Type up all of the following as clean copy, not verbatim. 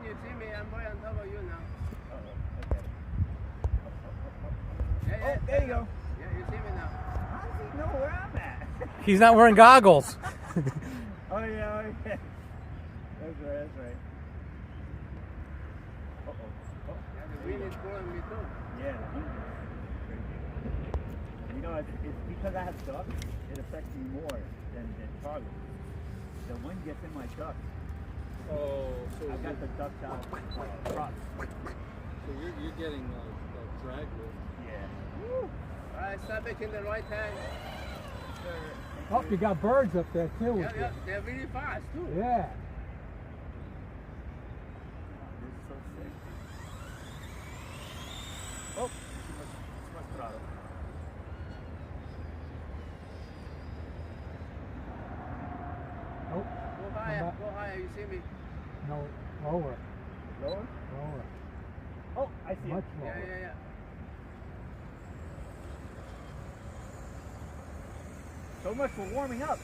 you see me, I'm right on top of you now. Okay. Yeah, there you go. Yeah, you see me now. How does he know where I'm at? He's not wearing goggles. Oh yeah, okay. That's right. Oh. Yeah, the wind is blowing me too. Yeah, the wind is crazy. You know, it's because I have ducks, it affects me more than Charlie. The wind gets in my ducks. Oh, so I've got the ducks out front. So you're getting drag with. Yeah. All right, stop it in the right hand. Oh, you got birds up there too. Yeah, they're really fast too. Yeah. This is so sick. Oh, too much throttle. Nope. Go higher, you see me? No, lower. Lower? Lower. Oh, I see Much it. lower. Yeah. So much for warming up.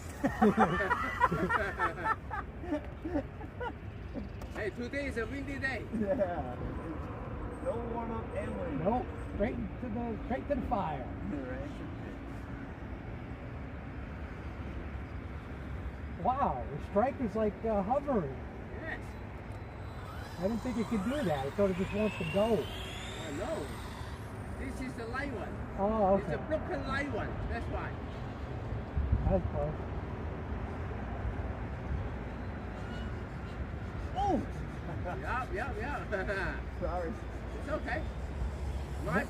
Hey, today is a windy day. Yeah. No warm up and wind. Nope. Straight to the fire. Right. Wow, the striker's like hovering. Yes. I didn't think it could do that. I thought it just wants to go. Oh no. This is the light one. Oh, It's okay. a broken light one. That's why. That's close. Oh! Yeah. Sorry. It's okay.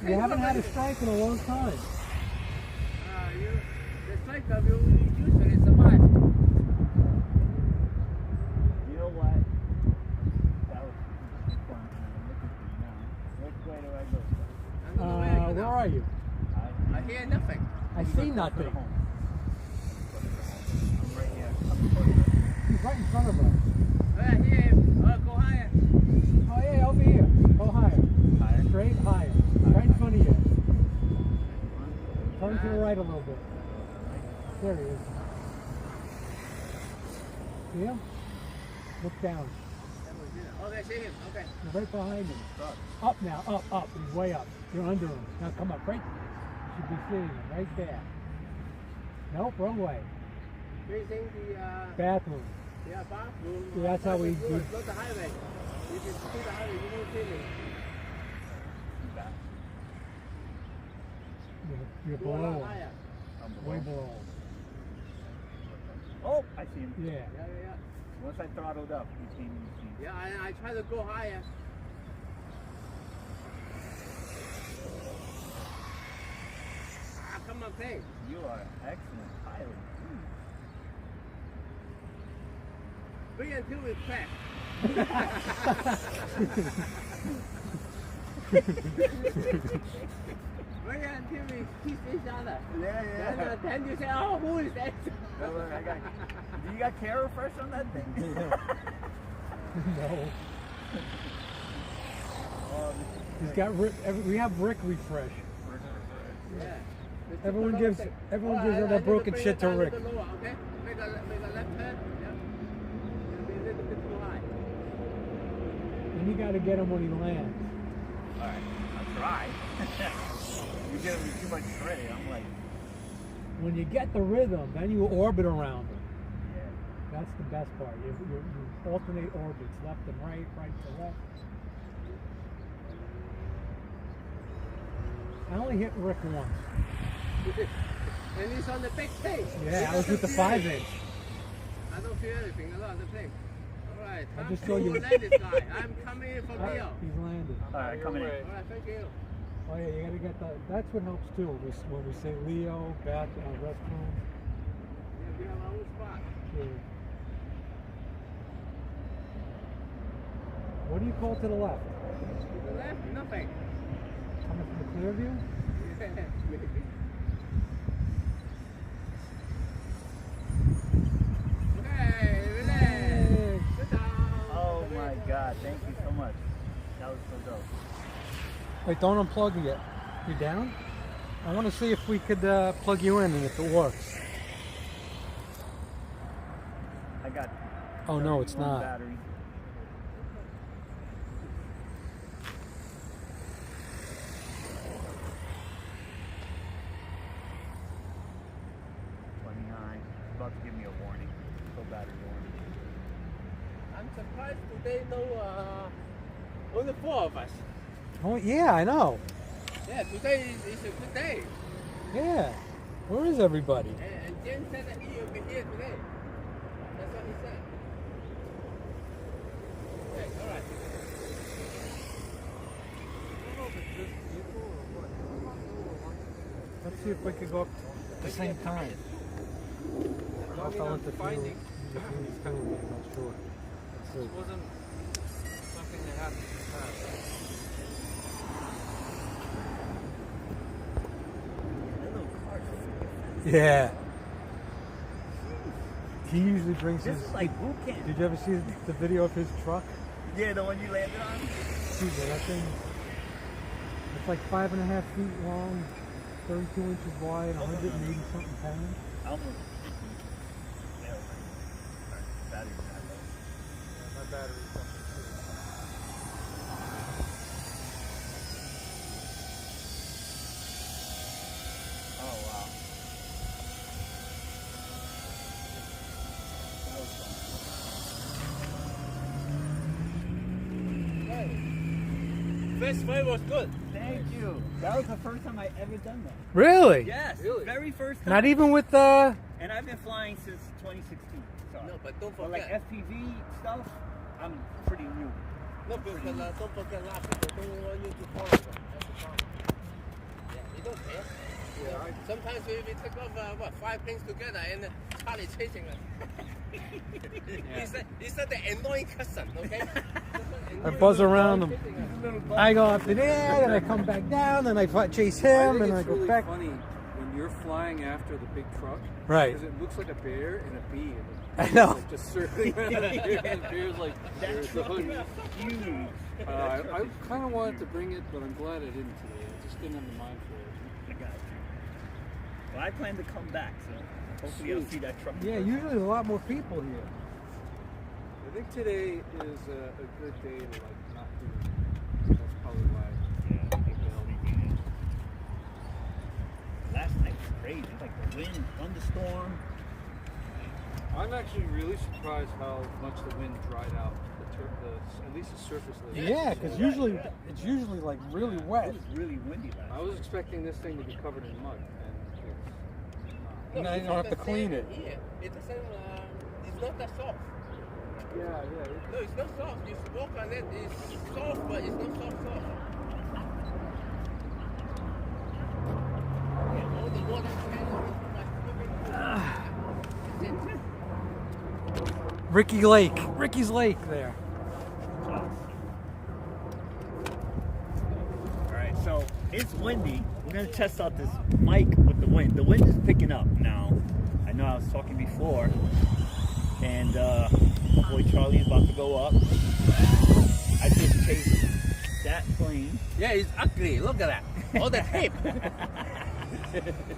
You haven't had a strike in a long time. The striker will usually survive. You know what? That was fun. I'm looking for you now. Which way do I go? I don't know where you Where now. are you? I hear nothing. I see nothing. I'm right here. He's right in front of us. Right here. Go higher. Oh yeah, over here. Go higher. Higher? Straight higher. Right in front of you. Turn to the right a little bit. There he is. See him? Look down. Oh, I see him. Okay. You're right behind him. Up now, up. He's way up. You're under him. Now come up. Right. You should be seeing him right there. Nope, wrong way. Facing the Bathroom. bathroom. Yeah, that's how we do. Not the highway. If you see the highway, you won't see me. You're Go a lot below him. higher. Way below him. Oh, I see him. Yeah. Yeah. Once I throttled up, he came in. Yeah, I try to go higher. Come on, play. You are an excellent pilot. Wait until we crash. Wait until we kiss each other. Yeah. Then you say, oh, who is that? Do you got Care Fresh on that thing? No. Oh, He's got we have Rick Refresh. Yeah. Everyone gives all that broken shit to Rick. Okay? Make a left turn. Yeah. It'll be a little bit too high. And you got to get him when he lands. Alright, I'll try. You're giving me too much credit. I'm like, When you get the rhythm, then you orbit around him. yeah. That's the best part. You alternate orbits, left and right, right to left. I only hit Rick once. And he's on the big page. Yeah, I was with the 5-inch. I don't feel anything. I'm on the plane. All right. I Time just to saw you. land this guy. I'm coming in from Rio. He's landed. Alright, coming in. All right. Thank you. Oh yeah, you gotta get the. That's what helps too. When we say Leo, bath, restroom. Yeah, we have our own spot. Yeah. What do you call to the left? To the left, nothing. Coming from the clear view? Okay, relax. Sit down. Oh my god, thank you so much. That was so dope. Wait, don't unplug yet. You down? I want to see if we could plug you in and if it works. I got Oh no, it's 31 not. batteries. surprised today no only 4 of us. Oh, yeah, I know. Yeah, today is a good day. Yeah. Where is everybody? And James said that he will be here today. That's what he said. Okay, all right. Let's see if we can go up at the same time. I'll follow the finding. I'm not sure. Let's see. This wasn't something that happened in the past. Yeah. He usually brings This his. is like boot camp. Did you ever see the video of his truck? Yeah, the one you landed on? See that thing? It's like 5.5 feet long, 32 inches wide, 180 something pounds. Almost. Yeah, battery's not low. My battery's something too. Oh, wow. That was fun. First fight was good. Thank you. That was the first time I ever done that. Really? Yes, Really? very first time. Not even with And I've been flying since 2016. So. No, but don't But like forget. FPV stuff, I'm pretty new. No, because don't forget last people don't want you to follow them. That's the problem. Yeah, you don't care. Yeah, Sometimes we take off 5 planes together and Charlie chasing us. He's not the annoying cousin, okay? I buzz around him. Chasing us. I go up in the air, then I come back down, then I chase him, and I it's go really back. funny when you're flying after the big truck. Right. Because it looks like a bear and a bee. And I the know. bee's, like, just circling around the bear, and the bear's like, That there's the truck hood. is huge. I kind of wanted to bring it, but I'm glad I didn't today. I just didn't have the mind for it. I got you. Well, I plan to come back, so hopefully I'll see that truck. Yeah, usually there's a lot more people here. I think today is a good day to like not do it. That's probably why. Yeah, I think they'll be doing it. Last night was crazy. It's like the wind, thunderstorm. I'm actually really surprised how much the wind dried out at least the surface layer. Yeah, because usually it's usually like really It wet. was really windy last I night. was expecting this thing to be covered in mud, and it's And then you it's don't not have to the clean same it. Here. It doesn't, it's not that soft. not. Yeah. No, it's not soft. You walk on it, it's soft, but it's not soft. Yeah, all the water Ricky's Lake there. Alright, so it's windy. We're gonna test out this mic with the wind. The wind is picking up now. I know I was talking before. And my boy Charlie is about to go up. I just chased that plane. Yeah, it's ugly. Look at that. All the tape.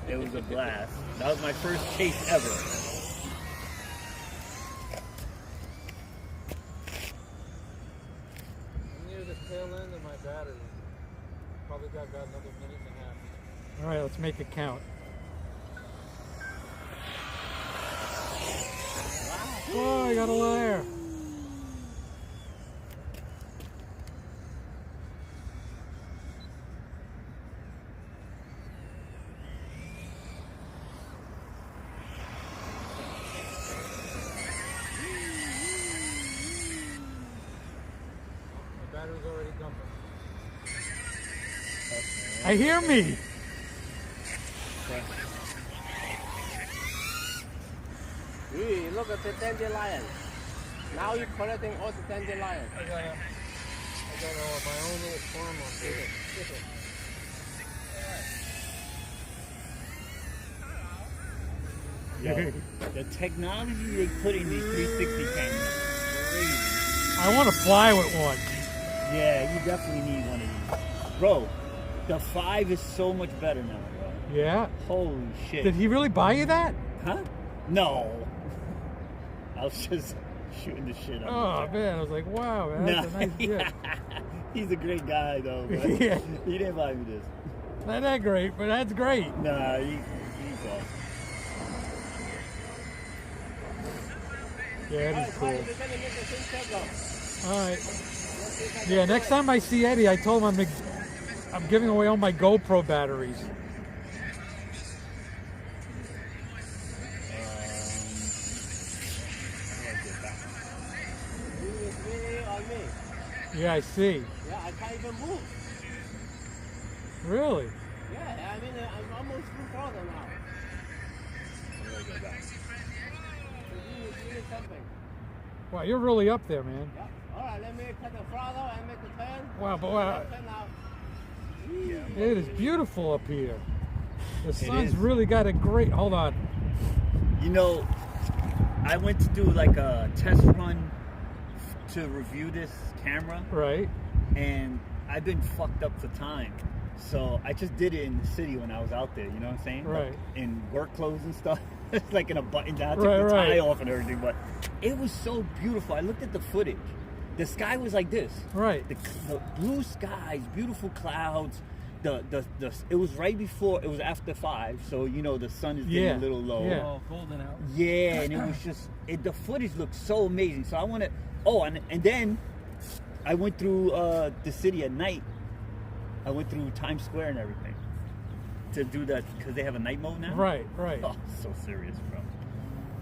It was a blast. That was my first chase ever. I'm near the tail end of my battery. Probably got another minute and a half. All right, let's make it count. Oh, I got a layer. My battery's already dumping. I hear me. Hey, look at the dandelion. Now you're collecting all the dandelion. I got my own little farm on there. Yo, the technology they put in these 360 cameras is crazy. I want to fly with one. Yeah, you definitely need one of these. Bro, the 5 is so much better now, bro. Yeah. Holy shit. Did he really buy you that? Huh? No. I was just shooting the shit out Oh of man, I was like, wow, man, that's a nice gift. He's a great guy, though. But Yeah. He didn't buy me this. Not that great, but that's great. Nah, he's awesome. Yeah, it is cool. We're gonna make the same circle. All right. Yeah, next time I see Eddie, I told him I'm giving away all my GoPro batteries. You is really on me. Yeah, I see. Yeah, I can't even move. Really? Yeah, I mean, I'm almost through further now. I'm gonna go back. So you is something. Wow, you're really up there, man. Yeah. All right, let me cut the throttle and make the turn. Wow, but wow, Turn now. it is beautiful up here. The sun's is. really got a great. Hold on. You know, I went to do like a test run to review this camera, Right. and I've been fucked up for time. So I just did it in the city when I was out there, you know what I'm saying? Right. Like, in work clothes and stuff. It's like in a button down, I took Right, the right. tie off and everything, but it was so beautiful. I looked at the footage. The sky was like this. Right. The blue skies, beautiful clouds. It was right before, it was after 5, so you know the sun is getting Yeah, a little low. yeah. Oh, golden hour. Yeah, and it was just the footage looked so amazing. So I want to. Oh, and then I went through the city at night. I went through Times Square and everything to do that because they have a night mode now. Right. Right. Oh, so serious, bro.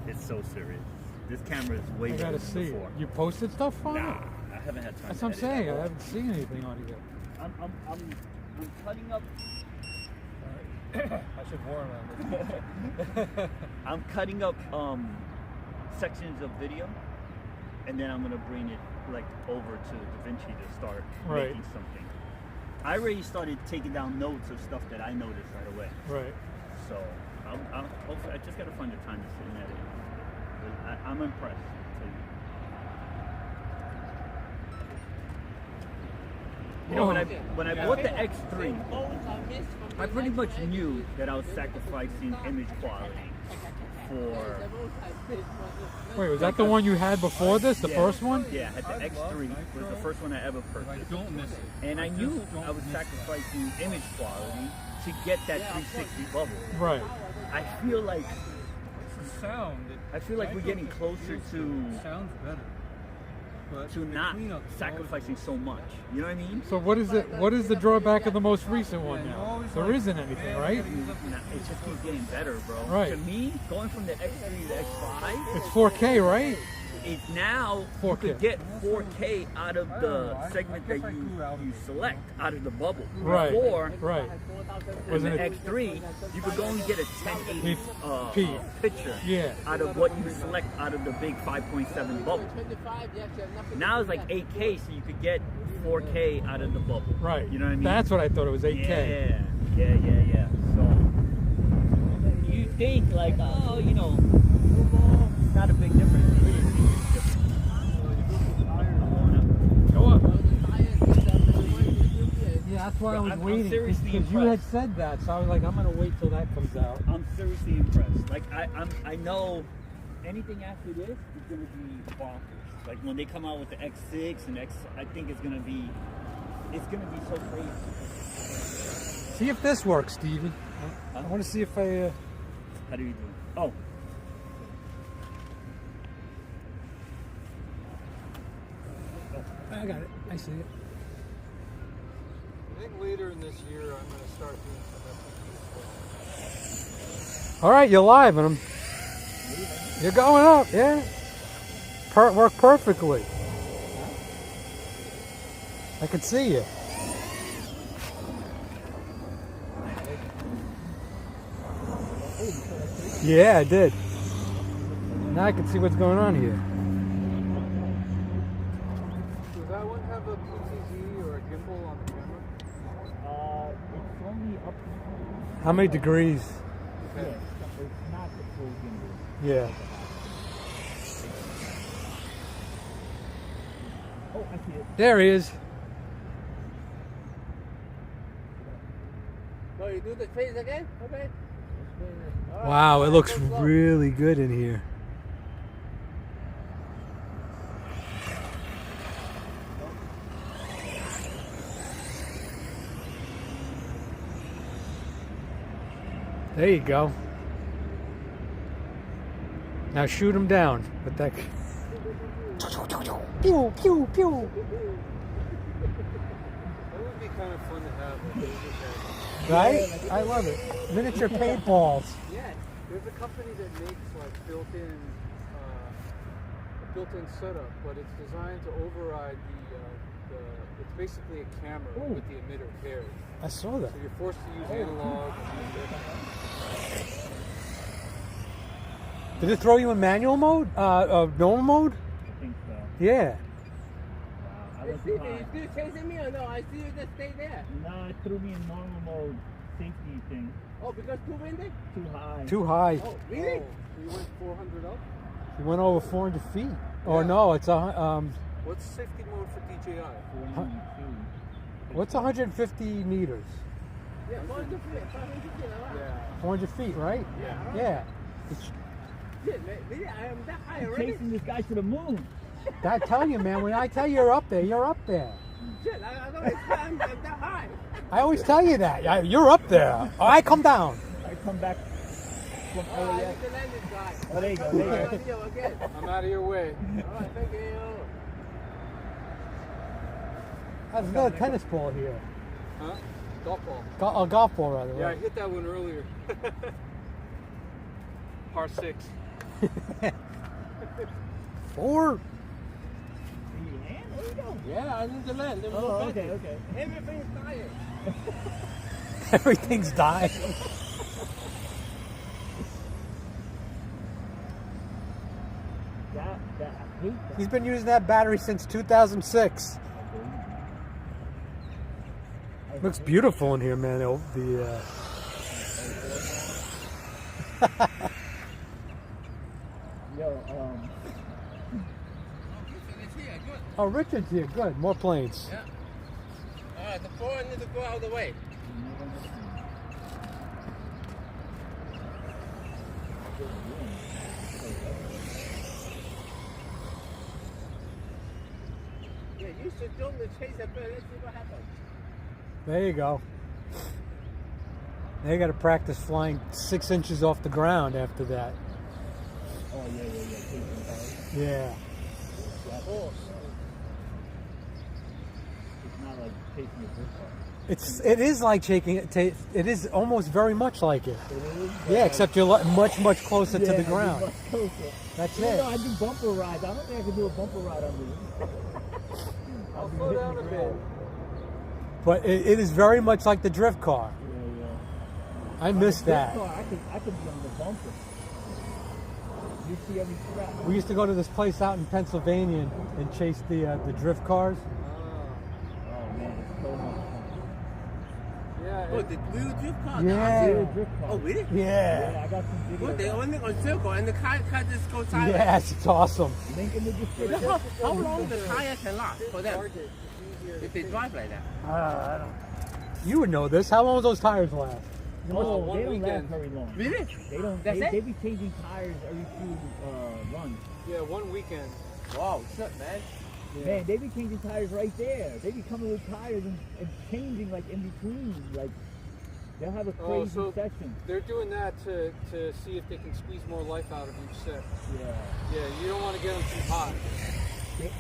It's so serious. This camera is way I better gotta than see it. before. You posted stuff on Nah, it? I haven't had time. That's to what I'm edit saying. at I all. haven't seen anything on it yet. I'm cutting up. I should warn on I'm cutting up sections of video, and then I'm gonna bring it like over to DaVinci to start Right. making something. I already started taking down notes of stuff that I noticed right away. Right. So hopefully, I just gotta find the time to sit and edit. I'm impressed. I'll tell you. You know, when I bought the X3, I pretty much knew that I was sacrificing image quality for. Wait, was that the one you had before this? The Yeah. first one? Yeah, I had the X3 was the first one I ever I purchased, don't miss it. and I knew I was sacrificing image quality to get that 360 bubble. Right. I feel like It's the sound. I feel like we're getting closer to Sounds better. But to the not cleanup is sacrificing so much. You know what I mean? So what is it? What is the drawback of the most recent one now? There isn't anything, right? It just keeps getting better, bro. Right. To me, going from the X3 to the X5, It's 4K, right? it's now you 4K. could get 4K out of the segment that you select out of the bubble. Right. Before, Right. with Wasn't the it? X3, you could only get a 1080 P. picture Yeah. out of what you select out of the big 5.7 bubble. Now it's like 8K, so you could get 4K out of the bubble. Right. You know what I mean? That's what I thought it was 8K. Yeah. So you think like, oh, you know, it's not a big difference. It really is a big difference. Go up. Yeah, that's why I Bro, was I'm waiting. seriously Because you had impressed. said that, so I was like, I'm gonna wait till that comes out. I'm seriously impressed. Like I know anything after this is gonna be bonkers. Like when they come out with the X6 and I think it's gonna be so crazy. See if this works, Stevie. I Huh? want to see if I. How do you do it? Oh, I got it. I see it. I think later in this year, I'm going to start doing some FPV. All right, you're live, and you're going up. Yeah. Worked perfectly. I can see you. Yeah, I did. Now I can see what's going on here. Does that one have a PTZ or a gimbal on the camera? it's only up. How many degrees? Yeah, it's not the full gimbal. Yeah. Oh, I see it. There he is. So you do the face again? Okay. All right. Wow, it looks Go slow. really good in here. There you go. Now shoot him down with that. Pew pew pew. That would be kind of fun to have. Like, Right? I love it. Miniature paintballs. yeah, there's a company that makes like built-in setup, but it's designed to override the it's basically a camera with the emitter paired. I saw that. So you're forced to use analog. Did it throw you in manual mode? Normal mode? I think so. Yeah. Wow, I You was see, high. you still chasing me or no? I see you just stay there. No, it threw me in normal mode, safety thing, Oh, because too windy? too high. Too high. Oh, really? Oh, you went 400 up? You went over 400 feet. Oh Yeah. no, it's What's safety mode for DJI? 42. what's 150 meters? Yeah, 400 feet. 400 feet. Yeah. 400 feet, right? Yeah. Yeah. It's, Shit, man, really? I am that high I'm already? chasing this guy to the moon. I tell you, man. When I tell you you're up there, you're up there. Shit, I don't expect I'm that high. I always tell you that. You're up there. All right, come down. I come back from Oh, I LAX. need to land this guy. Oh, there you go. Oh, There you go. video again. I'm out of your way. All right, thank you. There's another tennis ball here. Huh? Golf ball. A golf ball, rather. Yeah, I Right? hit that one earlier. Par 6. 4. You land? Where you going? Yeah, I need to land. Then Oh, we'll okay, back. okay. Everything's tired. Everything's dying. That, I hate that. He's been using that battery since 2006. Looks beautiful in here, man. Yo, It's here, good. Oh, Richard's here. Good. More planes. Yeah. All right, the four need to go out of the way. Yeah, you should jump the chase a bit. Let's see what happens. There you go. Now you got to practice flying 6 inches off the ground after that. oh, yeah. Chasing cars. Yeah. Oh, It's not like chasing a good car. It is like shaking it. It is almost very much like it. It is. Yeah, except you're much closer to the I'd be ground. much closer. That's You know, it. I do bumper rides. I don't think I could do a bumper ride under this. I'll be slow hitting down the a bit. ground. But it is very much like the drift car. Yeah. I miss This that. car, I could be on the bumper. You see every scrap. We used to go to this place out in Pennsylvania and chase the drift cars. Oh man, it's so much fun. Yeah, oh, the blue drift car. Yeah. Real drift car. Oh, really? Yeah. Yeah, I got some Well, videos. they only on circle and the car just goes sideways. Yes, it's awesome. Link in the description. How long the tire can last for them if they drive like that? I don't. You would know this. How long do those tires last? Oh, one they don't weekend. last very long. Really? They don't. That's They it? be changing tires every few runs. Yeah, one weekend. Wow, shit, man. Man, they be changing tires right there. They be coming with tires and changing like in between. Like they'll have a Oh, crazy so session. they're doing that to see if they can squeeze more life out of each set. Yeah. Yeah, you don't want to get them too hot.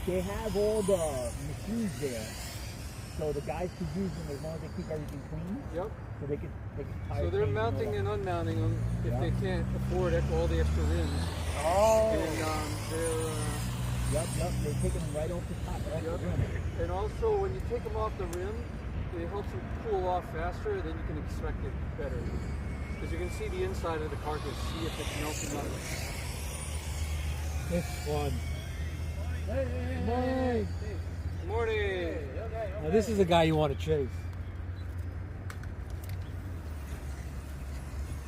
They have all the machines there, so the guys could use them as long as they keep everything clean. Yep. So they could tire So they're change all mounting that. and unmounting them if Yeah. they can't afford all the extra rims. Oh. And they're Yep. They're taking them right off the top, off Yep. the rim. and also when you take them off the rim, it helps them cool off faster. Then you can expect it better because you can see the inside of the carcass, see if it's melting up. It's fun. Hey. Good morning. Now, this is the guy you want to chase.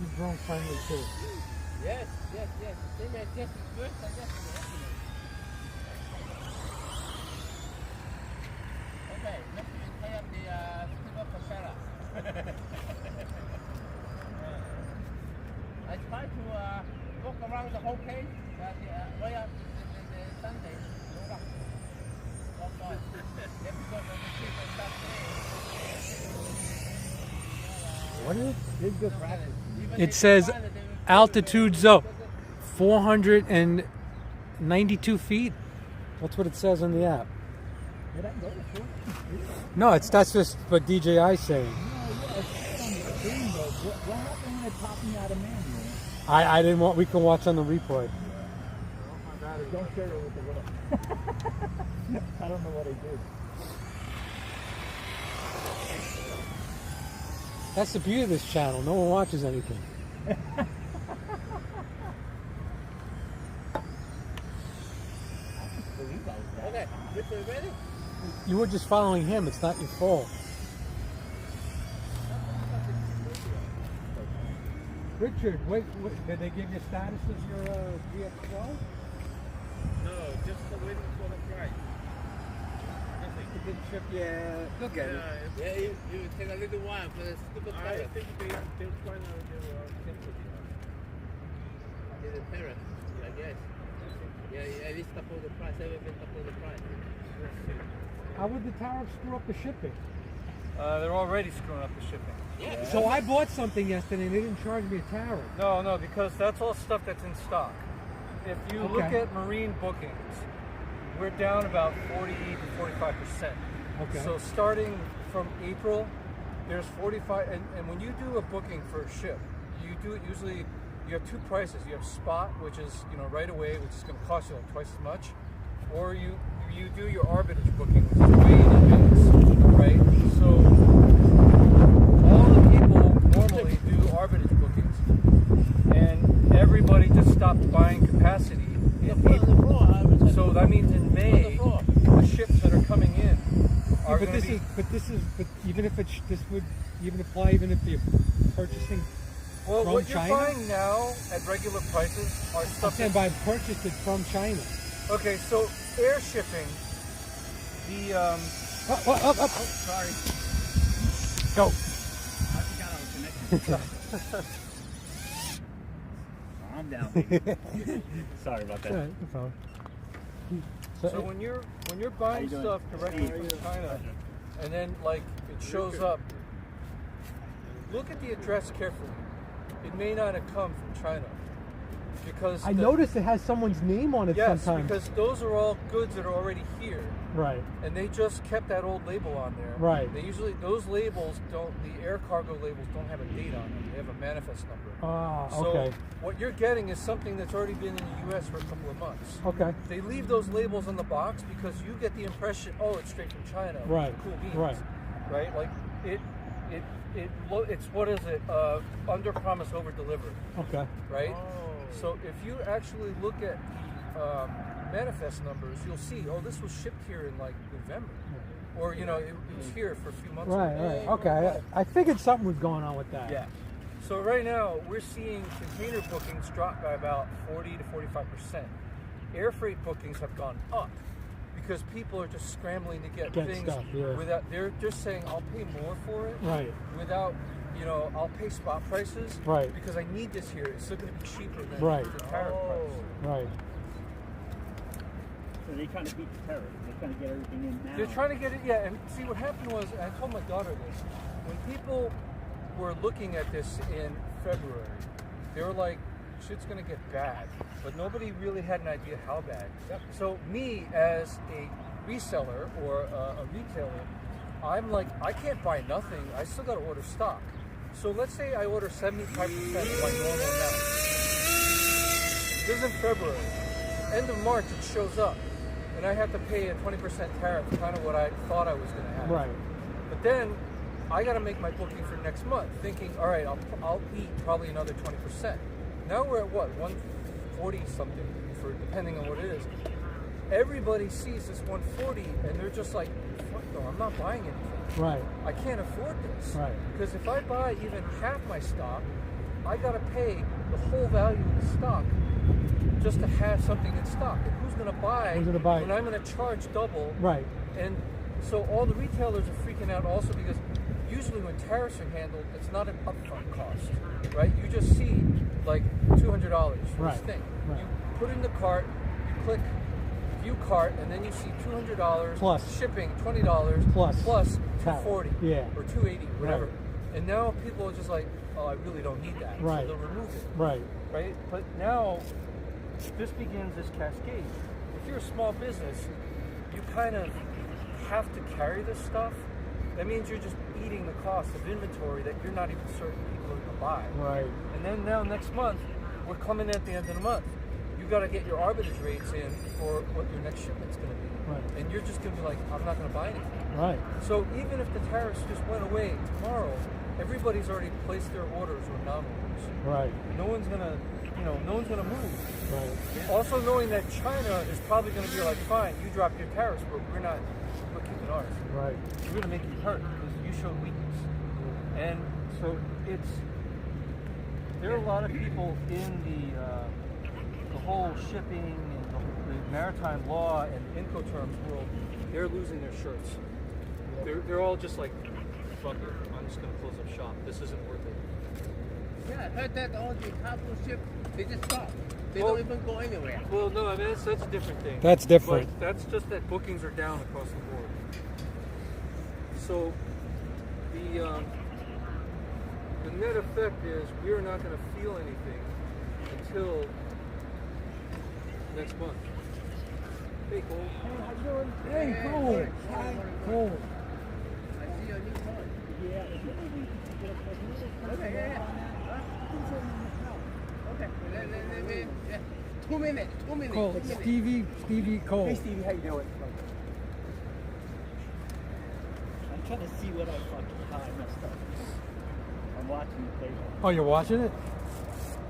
He's drone friendly too. Yes. They may just first, I guess. Okay, let's tie up the silver Pachara. I tried to walk around the whole place, but way up the Sunday, no luck. Walked on. Then because of the trip and stuff, What is it? This is good practice. even It if says you find it, they will- altitude zone 492 feet. That's what it says on the app. Did I go to 14? No, that's just what DJI's saying. No, yeah, it's on the screen, but what happened when it popped me out of manual? I didn't want. We can watch on the replay. Don't share it with the world. I don't know what I did. That's the beauty of this channel. No one watches anything. Okay, Richard, ready? You were just following him. It's not your fault. Richard, wait, did they give you status of your VX12? No, just waiting for the price. It didn't ship yet. They'll get it. Yeah, you take a little while for the stupid I tariff. think they're trying to do It's a tariff, I guess. Yeah, at least double the price, everything double the price. How would the tariff screw up the shipping? They're already screwing up the shipping. Yeah. So I bought something yesterday and they didn't charge me a tariff. No, because that's all stuff that's in stock. If you look Okay. at marine bookings, we're down about 40 to 45%. Okay. So starting from April, there's 45, and when you do a booking for a ship, you do it usually, you have two prices. You have spot, which is, right away, which is going to cost you like twice as much, or you do your arbitrage booking, which is way in advance, right? So all the people normally do arbitrage bookings, and everybody just stopped buying capacity in April. So that means in May, the ships that are coming in are going to be. But even if this would even apply, even if you're purchasing Well, from what you're China? buying now at regular prices are I'm stuff. saying I purchased it from China. Okay, so air shipping, the Up. Sorry. Go. I forgot I was connected. Calm down, baby. Sorry about that. Yeah, no problem. so when you're buying doing? stuff directly from China, and then like it shows up, look at the address carefully. It may not have come from China because I noticed it has someone's name on it yes, sometimes. because those are all goods that are already here. Right. And they just kept that old label on there. Right. They usually, those labels don't, the air cargo labels don't have a date on them. They have a manifest number. Ah, So okay. what you're getting is something that's already been in the U.S. for a couple of months. Okay. They leave those labels on the box because you get the impression, oh, it's straight from China. Right. Cool beans. Right. Right? Like it's what is it? Under promise, over deliver. Okay. Right? So if you actually look at the manifest numbers, you'll see, oh, this was shipped here in like November. Or, it was here for a few months Right, ago. right. Okay. I figured something was going on with that. Yeah. So right now, we're seeing container bookings drop by about 40 to 45%. Air freight bookings have gone up because people are just scrambling to get things stuff, yeah. without, they're just saying, I'll pay more for it Right. without, I'll pay spot prices Right. because I need this here. It's still going to be cheaper than Right. the tariff price. Right. So they're trying to beat the tariff. They're trying to get everything in now. They're trying to get it, yeah. And see, what happened was, I told my daughter this, when people were looking at this in February, they were like, shit's gonna get bad. But nobody really had an idea how bad. So me, as a reseller or a retailer, I'm like, I can't buy nothing. I still gotta order stock. So let's say I order 75% of my normal amount. This is in February. End of March, it shows up. And I have to pay a 20% tariff, kind of what I thought I was going to have. Right. But then I got to make my booking for next month, thinking, all right, I'll eat probably another 20%. Now we're at what, 140 something, for depending on what it is. Everybody sees this 140, and they're just like, fuck no, I'm not buying anything. Right. I can't afford this. Right. Because if I buy even half my stock, I got to pay the whole value of the stock just to have something in stock. And who's going to buy when I'm going to charge double? Right. And so all the retailers are freaking out also because usually when tariffs are handled, it's not an upfront cost, right? You just see like $200 for this thing. Right. You put in the cart, you click view cart, and then you see $200 plus shipping, $20 plus $240 or $280, whatever. Right. And now people are just like, oh, I really don't need that. Right. So they'll remove it. Right. Right? But now this begins this cascade. If you're a small business, you kind of have to carry this stuff. That means you're just eating the cost of inventory that you're not even certain people are going to buy. Right. And then now next month, we're coming at the end of the month. You got to get your arbitrage rates in for what your next shipment's going to be. Right. And you're just going to be like, I'm not going to buy anything. Right. So even if the tariffs just went away tomorrow, everybody's already placed their orders or non-orders. Right. No one's going to, no one's going to move. Right. Also knowing that China is probably going to be like, fine, you drop your tariffs, but we're keeping ours. Right. We're going to make you hurt because you showed weakness. And so there are a lot of people in the whole shipping and the maritime law and Incoterms world, they're losing their shirts. They're all just like, fuck it, I'm just going to close up shop. This isn't worth it. Yeah, I heard that all the cargo ships, they just stop. They Well- don't even go anywhere. Well, no, I mean, that's a different thing. That's different. But that's just that bookings are down across the board. So the net effect is we're not going to feel anything until next month. Hey, Cole. Hey, Yeah, Cole. morning. Hi, Morning, Cole. I see your new phone. Yeah. Okay, yeah. Huh? Okay, let me, yeah. 2 minutes, 2 minutes. Cole, 2 it's minutes. Stevie Cole. Hey Stevie, how you doing? I'm trying to see what how I messed up. I'm watching the paper. Oh, you're watching it?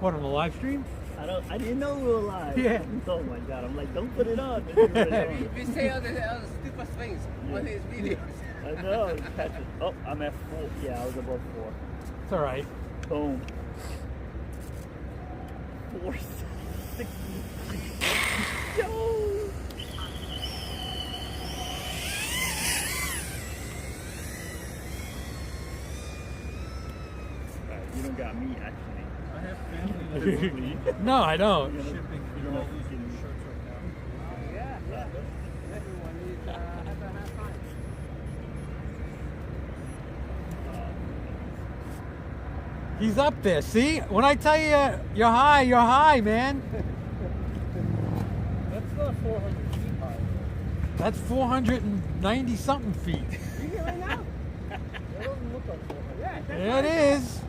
What, on the live stream? I didn't know we were live. Yeah. Oh my god. I'm like, don't put it on. Don't put it on. We say all the stupid things on his videos. I know. Catch it. Oh, I'm at 4. Yeah, I was above 4. It's all right. Boom. 460. Yo! You don't got me actually. I have family No, I don't. shipping. You don't All have these to get shirts right now. Yeah. Everyone needs have a hard time. He's up there. See? When I tell you you're high, man. That's not 400 feet high. That's 490 something feet. You here right now? That doesn't look like 400. Yeah, that's There it is.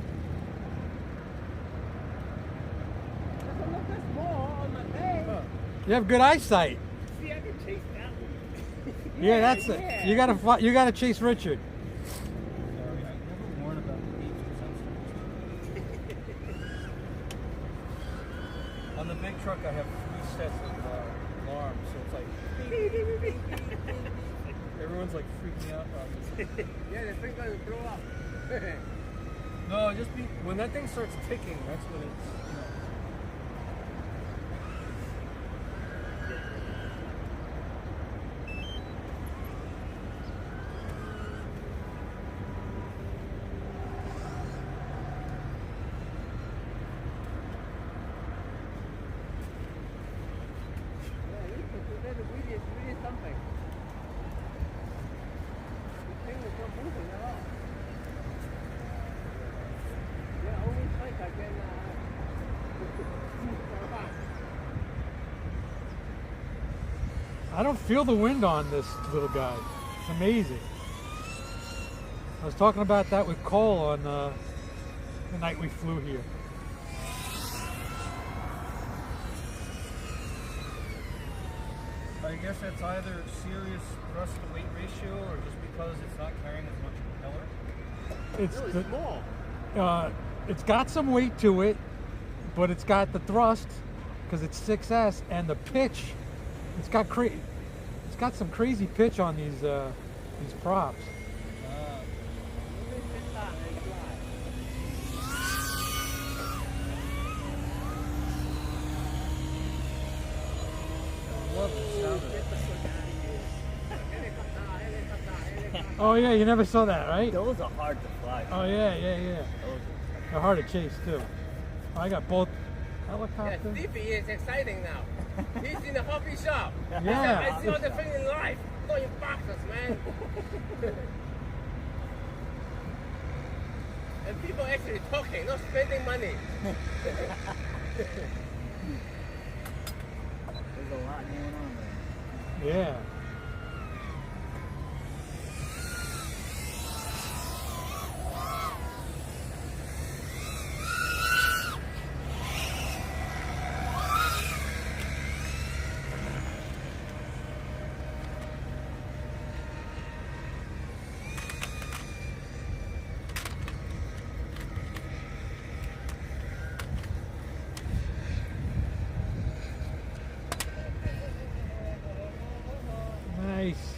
Doesn't look that small on my face. You have good eyesight. See, I can chase that one. Yeah, that's it. yeah. You gotta chase Richard. Sorry, I never warned about the 8% On the big truck, I have 3 sets of alarms, so it's like beep, beep, beep, beep, beep, beep, beep. Everyone's like freaking out about this. Yeah, the thing gonna blow up. No, just be when that thing starts ticking. That's when it's. Really something. The thing is not moving at all. Yeah, only like I can survive. I don't feel the wind on this little guy. It's amazing. I was talking about that with Cole on the night we flew here. I guess that's either serious thrust to weight ratio or just because it's not carrying as much propeller. It's No, the, it's small. it's got some weight to it, but it's got the thrust because it's 6S and the pitch. It's got some crazy pitch on these props. I love the sound of it. Oh yeah, you never saw that, right? Those are hard to fly. Oh yeah. Those They're hard to chase too. I got both Yeah, helicopter. Stevie is exciting now. He's in the hobby shop. He said, Yeah. I see all the things in life. Not in boxes, man. And people actually talking, not spending money. There's a lot going on there. Yeah. Nice.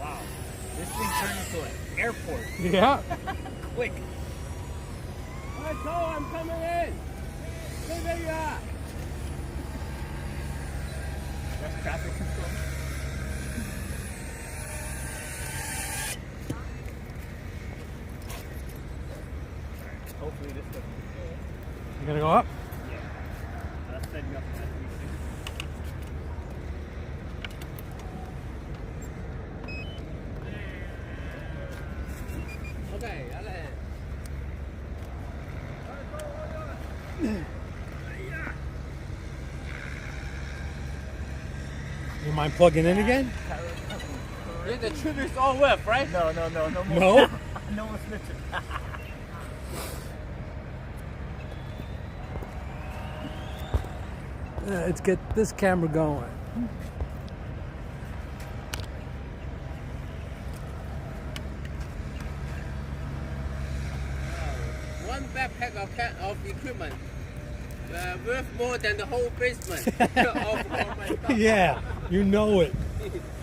Wow. This thing turned into an airport. Yeah. Quick. Let's go, I'm coming in. Stay where you are. That's traffic control. Hopefully this doesn't. You gonna go up? Yeah. That's setting up for that 360. Okay, allez. You mind plugging in again? Yeah, the trip is all with, right? No more. No? No more snitching. Let's get this camera going. One backpack of equipment worth more than the whole basement of my stuff. Yeah, you know it.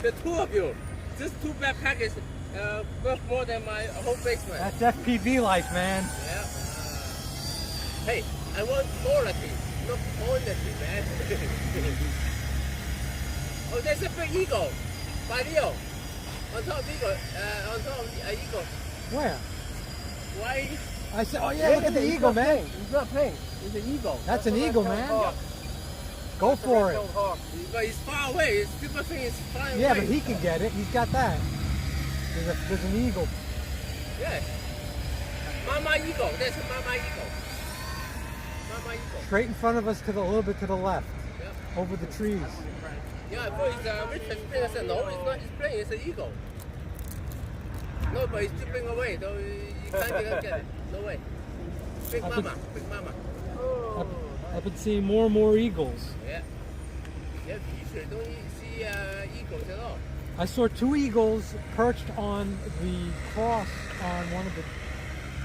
The two of you, just two backpacks worth more than my whole basement. That's FPV life, man. Yeah. Hey, I want quality, not quantity, man. Oh, there's a big eagle. By Leo. On top of eagle. On top of eagle. Where? Why? I said, oh yeah, look at the eagle, man. It's not playing. It's an eagle. That's an eagle, man. Go for it. But it's far away. People think it's flying Yeah, away. but he can get it. He's got that. There's an eagle. Yeah. Mama eagle. That's a mama eagle. Mama eagle. Straight in front of us, a little bit to the left, Yeah. over the trees. Yeah, but it's Richard playing. I said, no, it's not. It's playing. It's an eagle. No, but it's dripping away. No, you can't even get it. No way. Big I've been- mama. Big mama. I've been seeing more and more eagles. Yeah. Yeah, you sure don't see eagles at all. I saw two eagles perched on the cross on one of the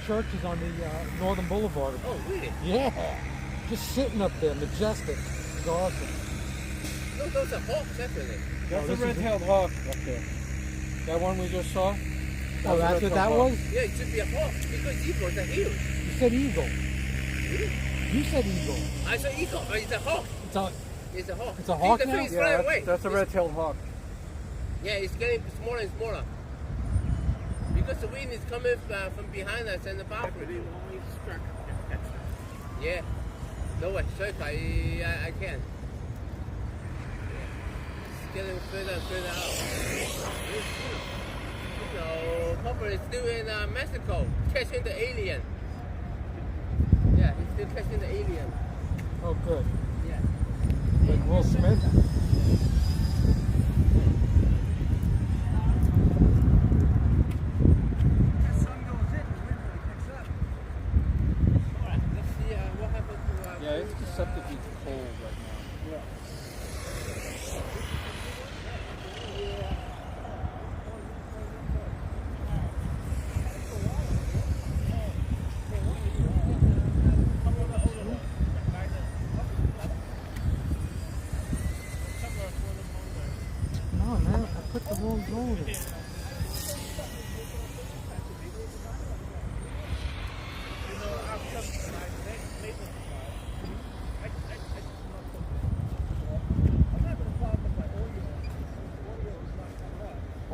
churches on the Northern Boulevard. Oh, really? Yeah, just sitting up there, majestic. It's awesome. No, those are hawks, definitely. That's Oh, a this is red-tailed hawk up there. That one we just saw? Oh, that's what that was? Yeah, it should be a hawk because eagles are huge. You said eagle. You said eagle. I said eagle, but it's a hawk. It's a, It's a hawk. It's a hawk See, the now? thing is Yeah, flying away. that's a red-tailed hawk. Yeah, it's getting smaller and smaller. Because the wind is coming from behind us and the bathroom. Yeah. No way, sir, I can't. It's getting further and further out. So, Popper is still in Mexico, catching the alien. Yeah, he's still catching the alien. oh, good. Yeah. Like Will Smith. Alright, let's see what happened to Yeah, it's deceptively cold right now. No, man, I put the wrong gold in.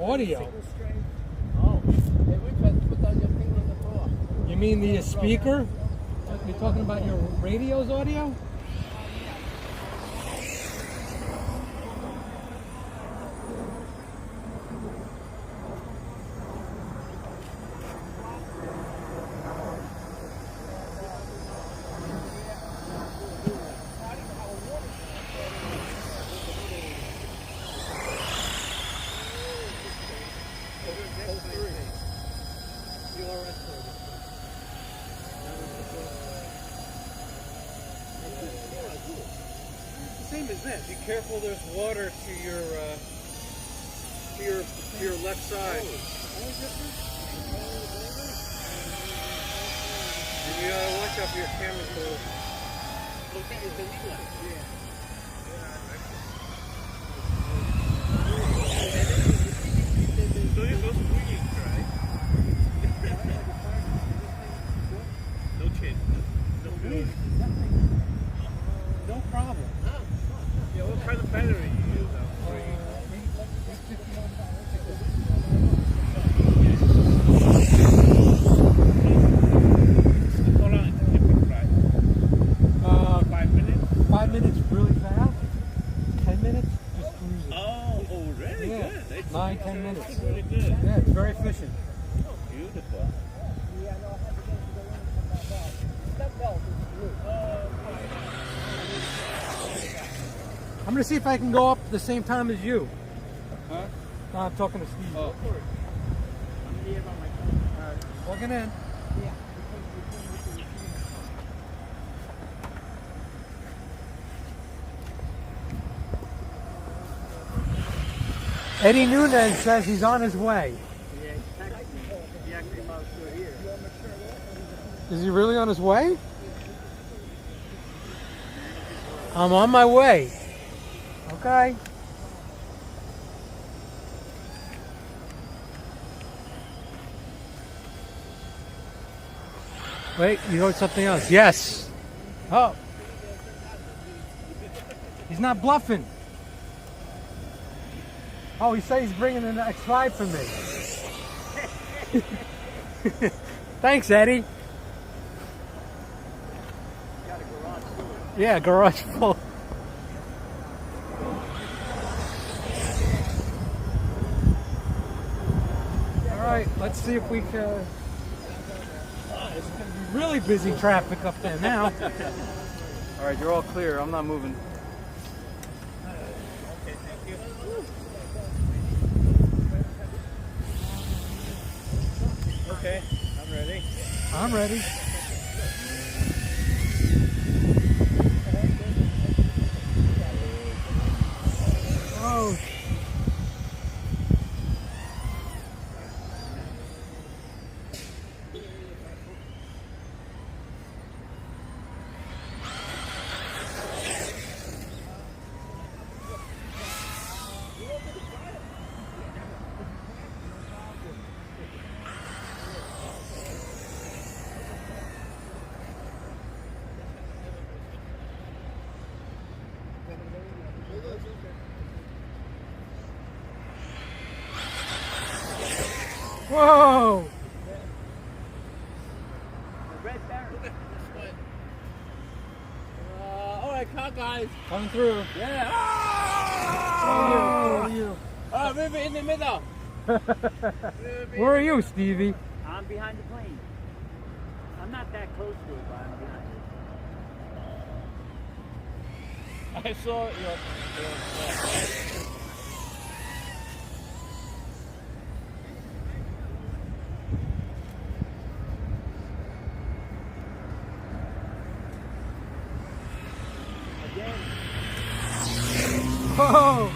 Audio. Oh, hey, Richard, put down your finger on the floor. You mean the speaker? You're talking about your radio's audio? WRS service. It's the same as this. Be careful, there's water to your left side. And you gotta watch out for your camera tools. No chin. No problem. Yeah, what kind of battery you use? Hold on, let me try. 5 minutes? 5 minutes really fast. 10 minutes just cruising. Oh, really Yeah. good. That's 9-10 minutes. really good. Yeah, it's very efficient. Beautiful. I'm gonna see if I can go up the same time as you. Huh? No, I'm talking to Steve. Oh. Plugging in. Eddie Nunez says he's on his way. Is he really on his way? I'm on my way. Okay. Wait, you know something else? Yes. Oh. He's not bluffing. Oh, he said he's bringing an X5 for me. Thanks, Eddie. Yeah, garage full. All right, let's see if we can. It's going to be really busy traffic up there now. All right, you're all clear. I'm not moving. Okay, I'm ready. I'm ready. Oh. Whoa! Alright, car guys. Coming through. Yeah. Where are you? River in the middle. Where are you, Stevie? I'm behind the plane. I'm not that close to it, but I'm behind it. I saw your Oh!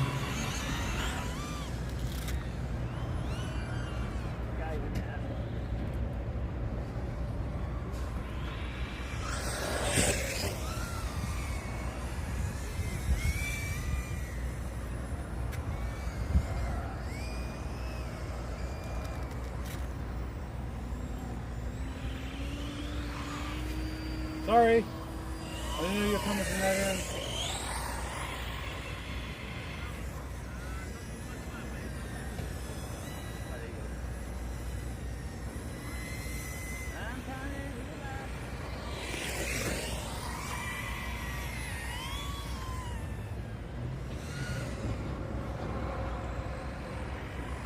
Sorry. I didn't know you were coming from that end.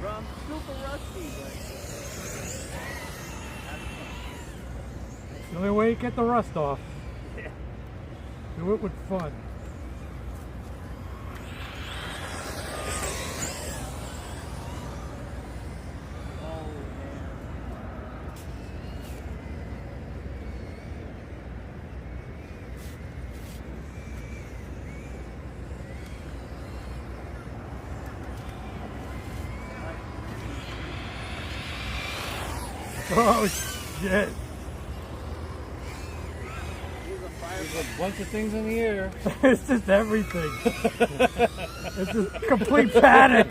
From super rusty, The only way you get the rust off. Yeah. Do it with fun. Oh shit! There's a bunch of things in the air. It's just everything. It's just complete panic.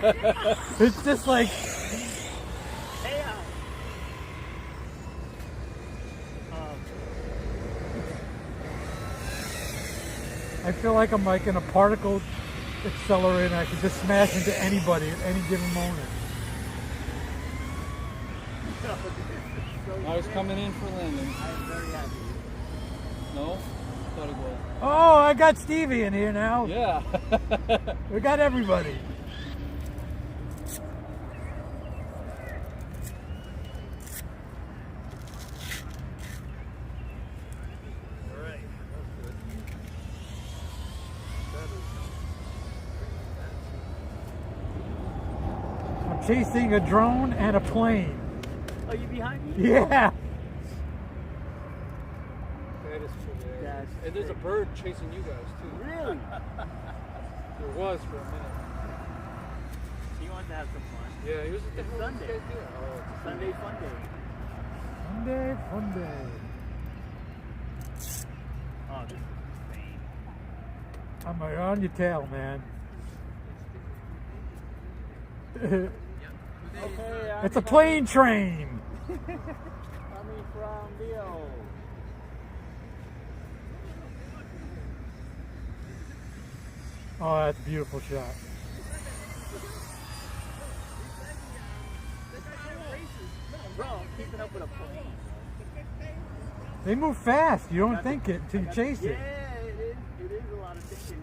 It's just like I feel like I'm like in a particle accelerator and I could just smash into anybody at any given moment. I was coming in for landing. I'm very happy. No? Thought it was. Oh, I got Stevie in here now. Yeah. We got everybody. I'm chasing a drone and a plane. Oh, you behind me? Yeah. That is hilarious. That's And there's a bird chasing you guys too. Really? There was for a minute. He wanted to have some fun. Yeah, he was at the It's hell was Sunday. this guy doing? Oh, it's Sunday fun day. Fun day, fun day. Oh, this is insane. I'm on your tail, man. Okay, It's a plane train. coming from Leo. Oh, that's a beautiful shot. Bro, I'm keeping up with a plane. They move fast. You don't think it until you chase Yeah, it. it is. It is a lot of thinking.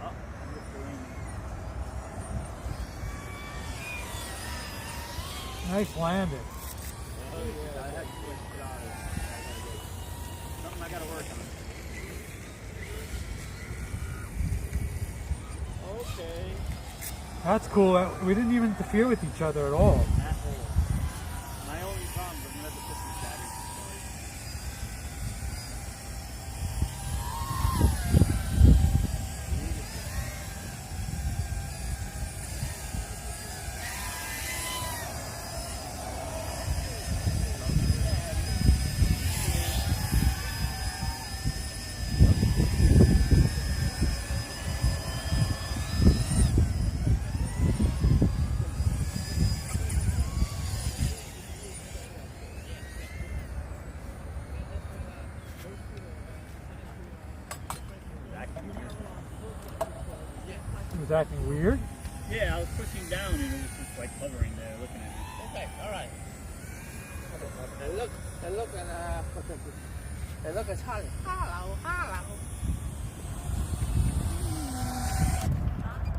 Oh, I'm just doing. Nice landing. Oh yeah, I had to switch it out. Something I gotta work on. Okay. That's cool. We didn't even interfere with each other at all. That hole. My only problem is I'm gonna have to put some batteries It was acting weird. Yeah, I was pushing down and it was just like hovering there looking at me. Okay, all right. And look at Charlie. Hello, hello.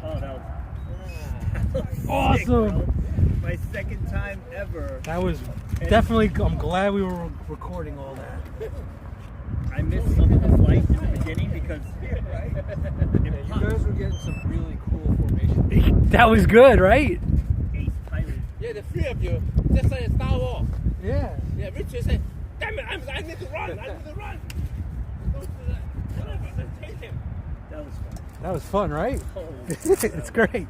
Oh, that was Awesome. sick, bro. My second time ever. That was definitely. I'm glad we were recording all that. I missed some of the flight in the beginning because You guys were getting some really cool formation. That was good, right? Ace Pilot. Yeah, the three of you, just like Star Wars. Yeah. Yeah, Richard said, damn it, I need to run, I need to run. Go to the, whatever, let's chase him. That was fun. That was fun, right? Holy It's great.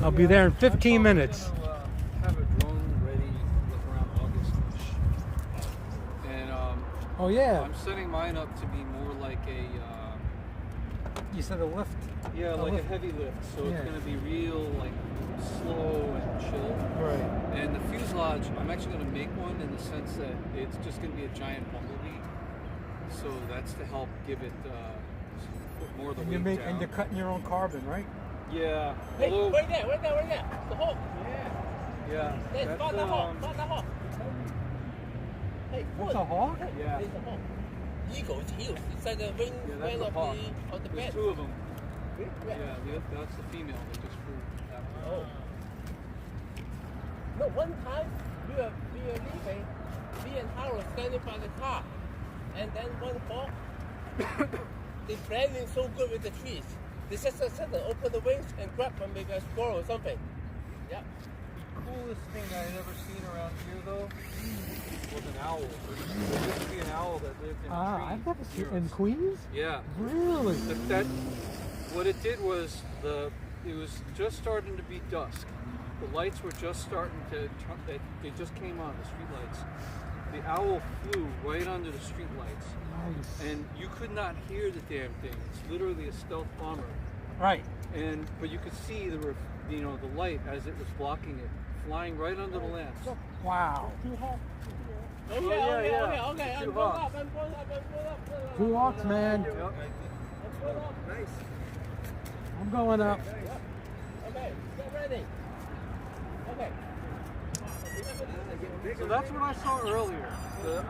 I'll be there in 15 minutes. I'm gonna have a drone ready like around August-ish. And Oh yeah. I'm setting mine up to be more like a You said a lift. yeah, A like lift. a heavy lift. So Yeah. it's gonna be real like slow and chill. Right. And the fuselage, I'm actually gonna make one in the sense that it's just gonna be a giant bumblebee. So that's to help give it put more of the And weight down. you're cutting your own carbon, right? Yeah. Hey, Although, wait there. The hole. yeah. Hey, That's, spot the hole, spot the hole. Hey, What's good. a hawk? Yeah. There's a hole. Eagle's heel. It's like the wing, Yeah, that's wing the of hawk. the There's bed. two of them. Yeah. Yeah, that's the female that just flew that one. Oh. No, one time we were leaving, me and Harold standing by the car, and then one hawk, they blending so good with the trees. They just suddenly open the wings and grab one maybe a squirrel or something. Yeah. coolest thing that I'd ever seen around here, though, was an owl. There used to be an owl that lived in a tree. I've never seen near in us. Queens. Yeah. Really? What it did was it was just starting to be dusk. The lights were just starting to they just came on, the street lights. The owl flew right under the street lights, Nice. and you could not hear the damn thing. It's literally a stealth bomber. Right. But you could see the light as it was blocking it, flying right under the lamps. Wow. Okay, yeah. okay. I'm Two pull hawks. up, I'm pull up. Two hawks, man. Yep. Pull up. Nice. I'm going up. Okay, get ready. Okay. So that's what I saw earlier.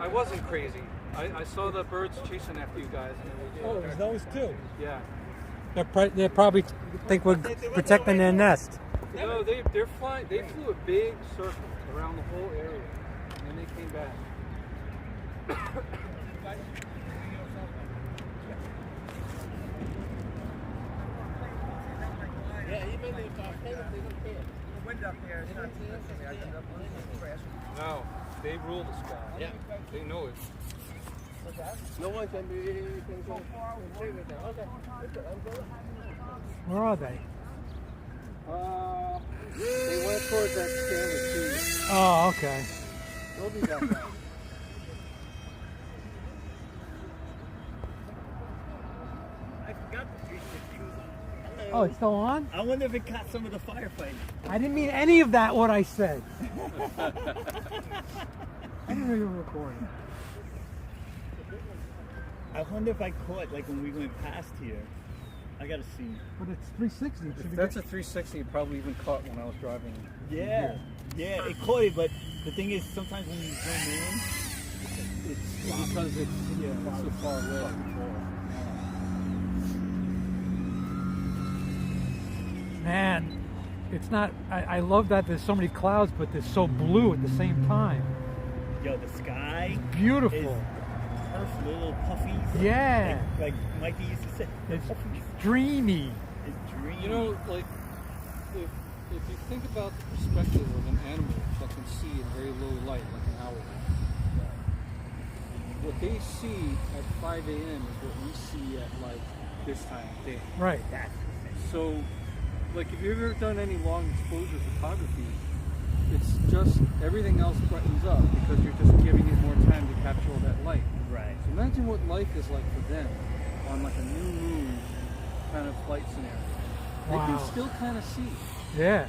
I wasn't crazy. I saw the birds chasing after you guys. And Oh, it was those two. yeah. They probably think we're protecting their nest. No, they're flying. They flew a big circle around the whole area, and then they came back. Yeah, even if they don't care. The wind up there is not too good for me. I ended up losing crash. No, they rule the sky. Yeah. They know it. No one can go and play with them. Okay. I'm going. Where are they? They went towards that stand with Oh, okay. They'll be back now. I forgot the 360 was on. Oh, it's still on? I wonder if it caught some of the firefighting. I didn't mean any of that, what I said. I didn't know you were recording. I wonder if I caught, like when we went past here. I gotta see. But it's 360. It should If be that's good. a 360, it probably even caught when I was driving. Yeah, yeah, it caught it, but the thing is, sometimes when you zoom in, it's Because it's so far away. Man, it's not. I love that there's so many clouds, but they're so blue at the same time. yo, the sky Beautiful. is perfect, little puffies. Yeah. Like Mikey used to say, It's puffies. dreamy. It's dreamy. You know, like, if you think about the perspective of an animal that can see in very low light, like an owl, what they see at 5 a.m. is what we see at, like, this time of day. Right. So, like, if you've ever done any long exposure photography, it's just, everything else brightens up because you're just giving it more time to capture all that light. right. So imagine what life is like for them on, like, a new moon kind of flight scenario. They Wow. can still kind of see. Yeah.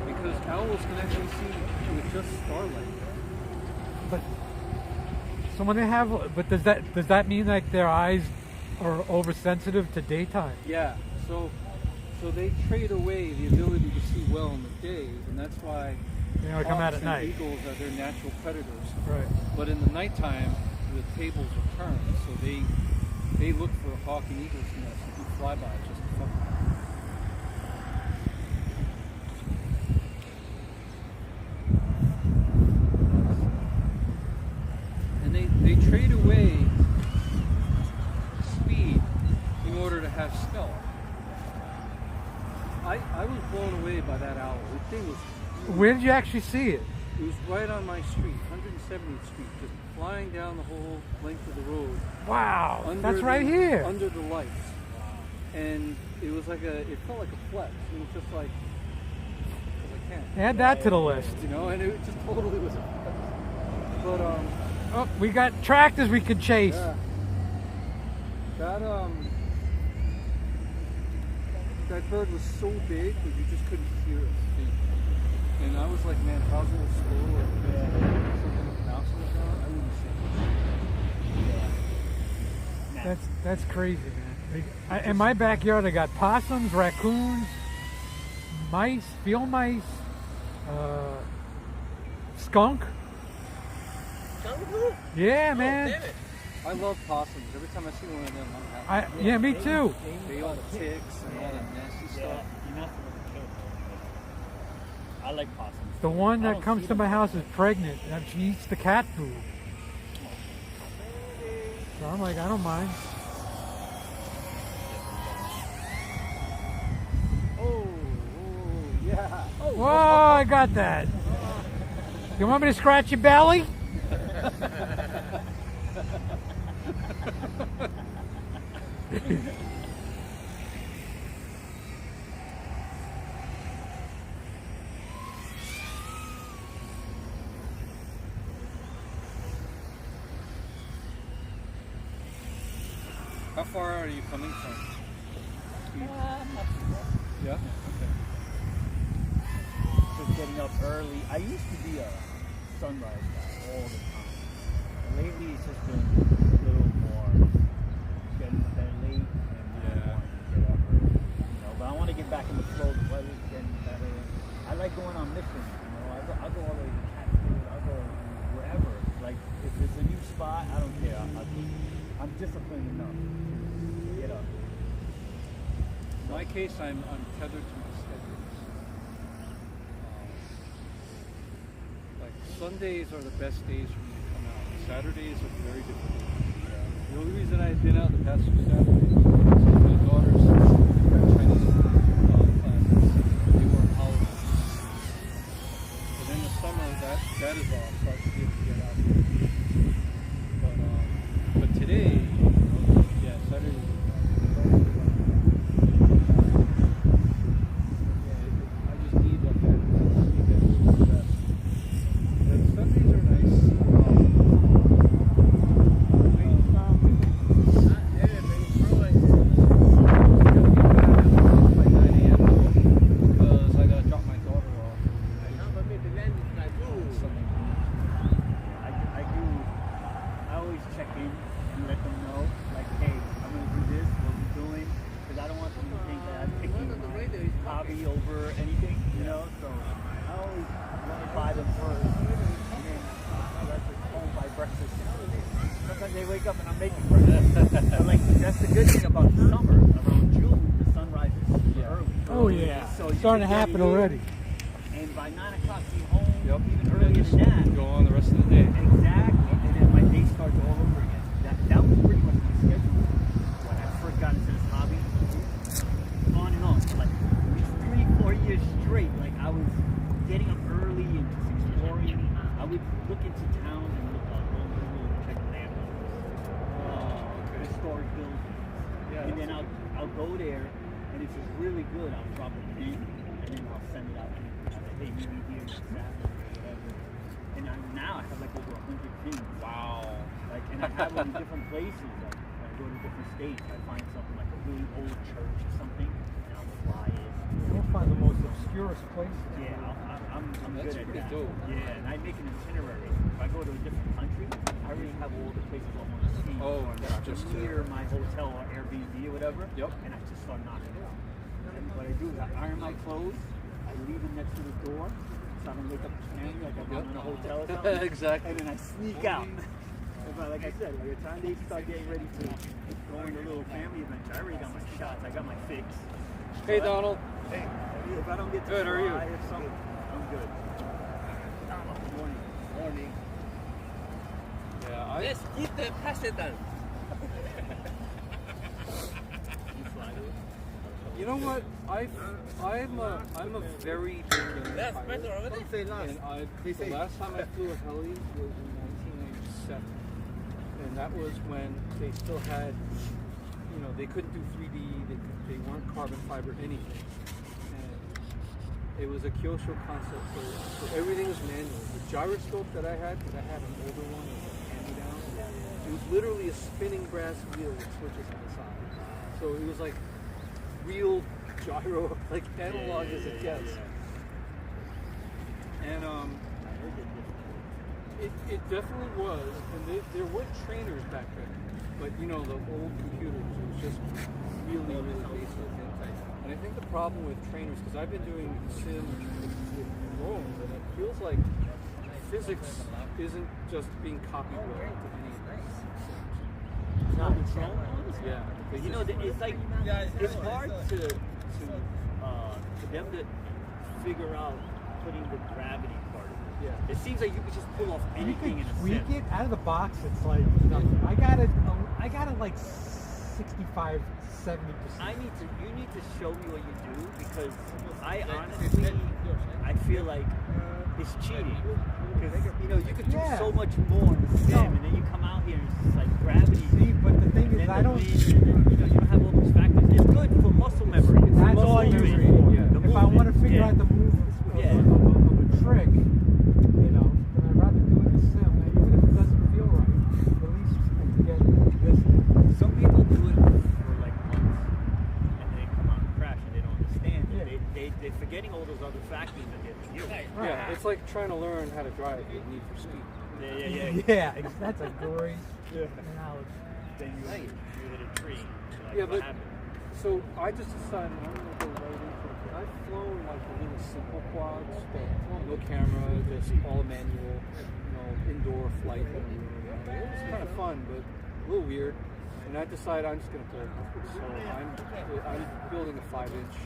Because owls can actually see with just starlight. But so when they have, but does that mean like their eyes are oversensitive to daytime? Yeah. So they trade away the ability to see well in the day, and that's why You know, they come out hawks at and night. eagles are their natural predators. Right. But in the nighttime, the tables are turned, so they look for a hawk and eagle's nest and do flybys just to fuck with them. And they trade away speed in order to have stealth. I was blown away by that owl. The thing was, Where did you actually see it? it was right on my street, 170th Street, just flying down the whole length of the road. Wow, Under that's right the- here. Under the lights. And it was like it felt like a flex. It was just like, I can't. Add that to the list. You know, and it just totally was a flex. But, Oh, we got tractors we could chase. yeah. That bird was so big that you just couldn't hear it. And I was like, man, if I was a little slow or something with mouse on the ground, I wouldn't see it. That's crazy, man. In my backyard, I got possums, raccoons, mice, field mice, skunk. Yeah, man. Damn it. I love possums. Every time I see one of them, I'm happy. Yeah, me too. They all the ticks and all that nasty Yeah, stuff. you're not supposed to kill them. I like possums. The one I that don't comes see to my them. house is pregnant, and she eats the cat food. So I'm like, I don't mind. Yeah. Oh, Whoa, I got that. You want me to scratch your belly? How far are you coming from? Yeah. Just getting up early. I used to be a sunrise guy all the time. And lately, it's just been a little more getting to bed late and not wanting to get up early. You know, but I want to get back in the flow. The weather's getting better. I like going on missions. You know, I'll go all the way to Catskill. I'll go wherever. Like if it's a new spot, I don't care. I'm disciplined enough to get up. In my case, I'm tethered to my schedules. Like Sundays are the best days for me to come out. Saturdays are very difficult. The only reason I've been out the past 2 Saturdays is my daughter's Chinese classes. They were on holiday. But in the summer, that is off, so I should be able to get out. But today, yeah, Saturday. They wake up and I'm making breakfast. But like that's the good thing about the summer. Around June, the sun rises early. Oh yeah, So starting to happen already. And by 9 o'clock, be home. Yep. Even earlier than that. Go on the rest of the day. Exactly. And then my day starts all over again. That was pretty much my schedule when I first got into this hobby. On and on for like 3-4 years straight. Like I was getting up early and just exploring. I would look into towns and look up check landmarks. Historic buildings. Yeah, And then I'll go there and if it's really good, I'll drop a pin and then I'll send it out. Hey, meet me here this Saturday or whatever. And now I have like over 100 pins. Wow. Like, and I have them in different places. Like, when I go to different states, I find something like a really old church or something, and I'll fly it. You'll find the most obscurest places. Yeah, I'm That's good at pretty that. dope. Yeah, and I make an itinerary. If I go to a different country, I already have all the places I want to see. Oh, that are just near my hotel or Airbnb or whatever. Yep. And I just start knocking it out. And what I do is I iron my clothes, I leave them next to the door, so I don't wake up the family like I'm in a hotel or something. Exactly. And then I sneak out. But like I said, by the time they start getting ready to go on a little family adventure, I already got my shots, I got my fix. Hey, Donald. Hey, if I don't get to Good, how are you? fly or something, I'm good. Good morning. Morning. Yeah, Let's get the president. You know what? I'm a very beginner That's pilot. better already. And the last time I flew a heli was in 1997, and that was when they still had, you know, they couldn't do 3D, they weren't carbon fiber anything, and it was a Kyosho concept, so everything was manual. The gyroscope that I had an older one, it was a hand-me-down. It was literally a spinning brass wheel with switches on the side, so it was like real gyro, like analog as it gets. And it definitely was, and there were trainers back then, but you know, the old computers, it was just really, really basic. And I think the problem with trainers, because I've been doing sim with drones, and it feels like physics isn't just being copied over to any Not the drone ones? Yeah. You know, it's like, it's hard for them to figure out putting the gravity part of it. Yeah. It seems like you could just pull off You anything can in a tweak sim. it out of the box. It's like nothing. I got it like 65, 70%. You need to show me what you do, because I honestly, I feel like it's cheating. Because, you know, you could do Yeah. so much more in the sim, and then you come out here and it's just like gravity. See, but the thing and is, then I don't. the wind, and then, you know, you don't have all those factors. It's good for muscle memory. It's That's muscle all I use it memory. for. The If I want to movement, figure yeah. out the movements of, Yeah. of a trick, you know, then I'd rather do it in a sim. And even if it doesn't feel right, at least I can get this. Some people do it for like months, and they come out and crash, and they don't understand. Yeah. They're forgetting all those other factors that they're doing. Yeah, it's like trying to learn how to drive with Need for Speed. Yeah. That's a great analogy. Then you hit a tree. Like, Yeah, what but happened? so I just decided I'm gonna go right into it. I've flown like the really simple quads, no camera, just all manual, you know, indoor flight. It was kind of fun, but a little weird. And I decided I'm just gonna build it. So I'm building a 5-inch.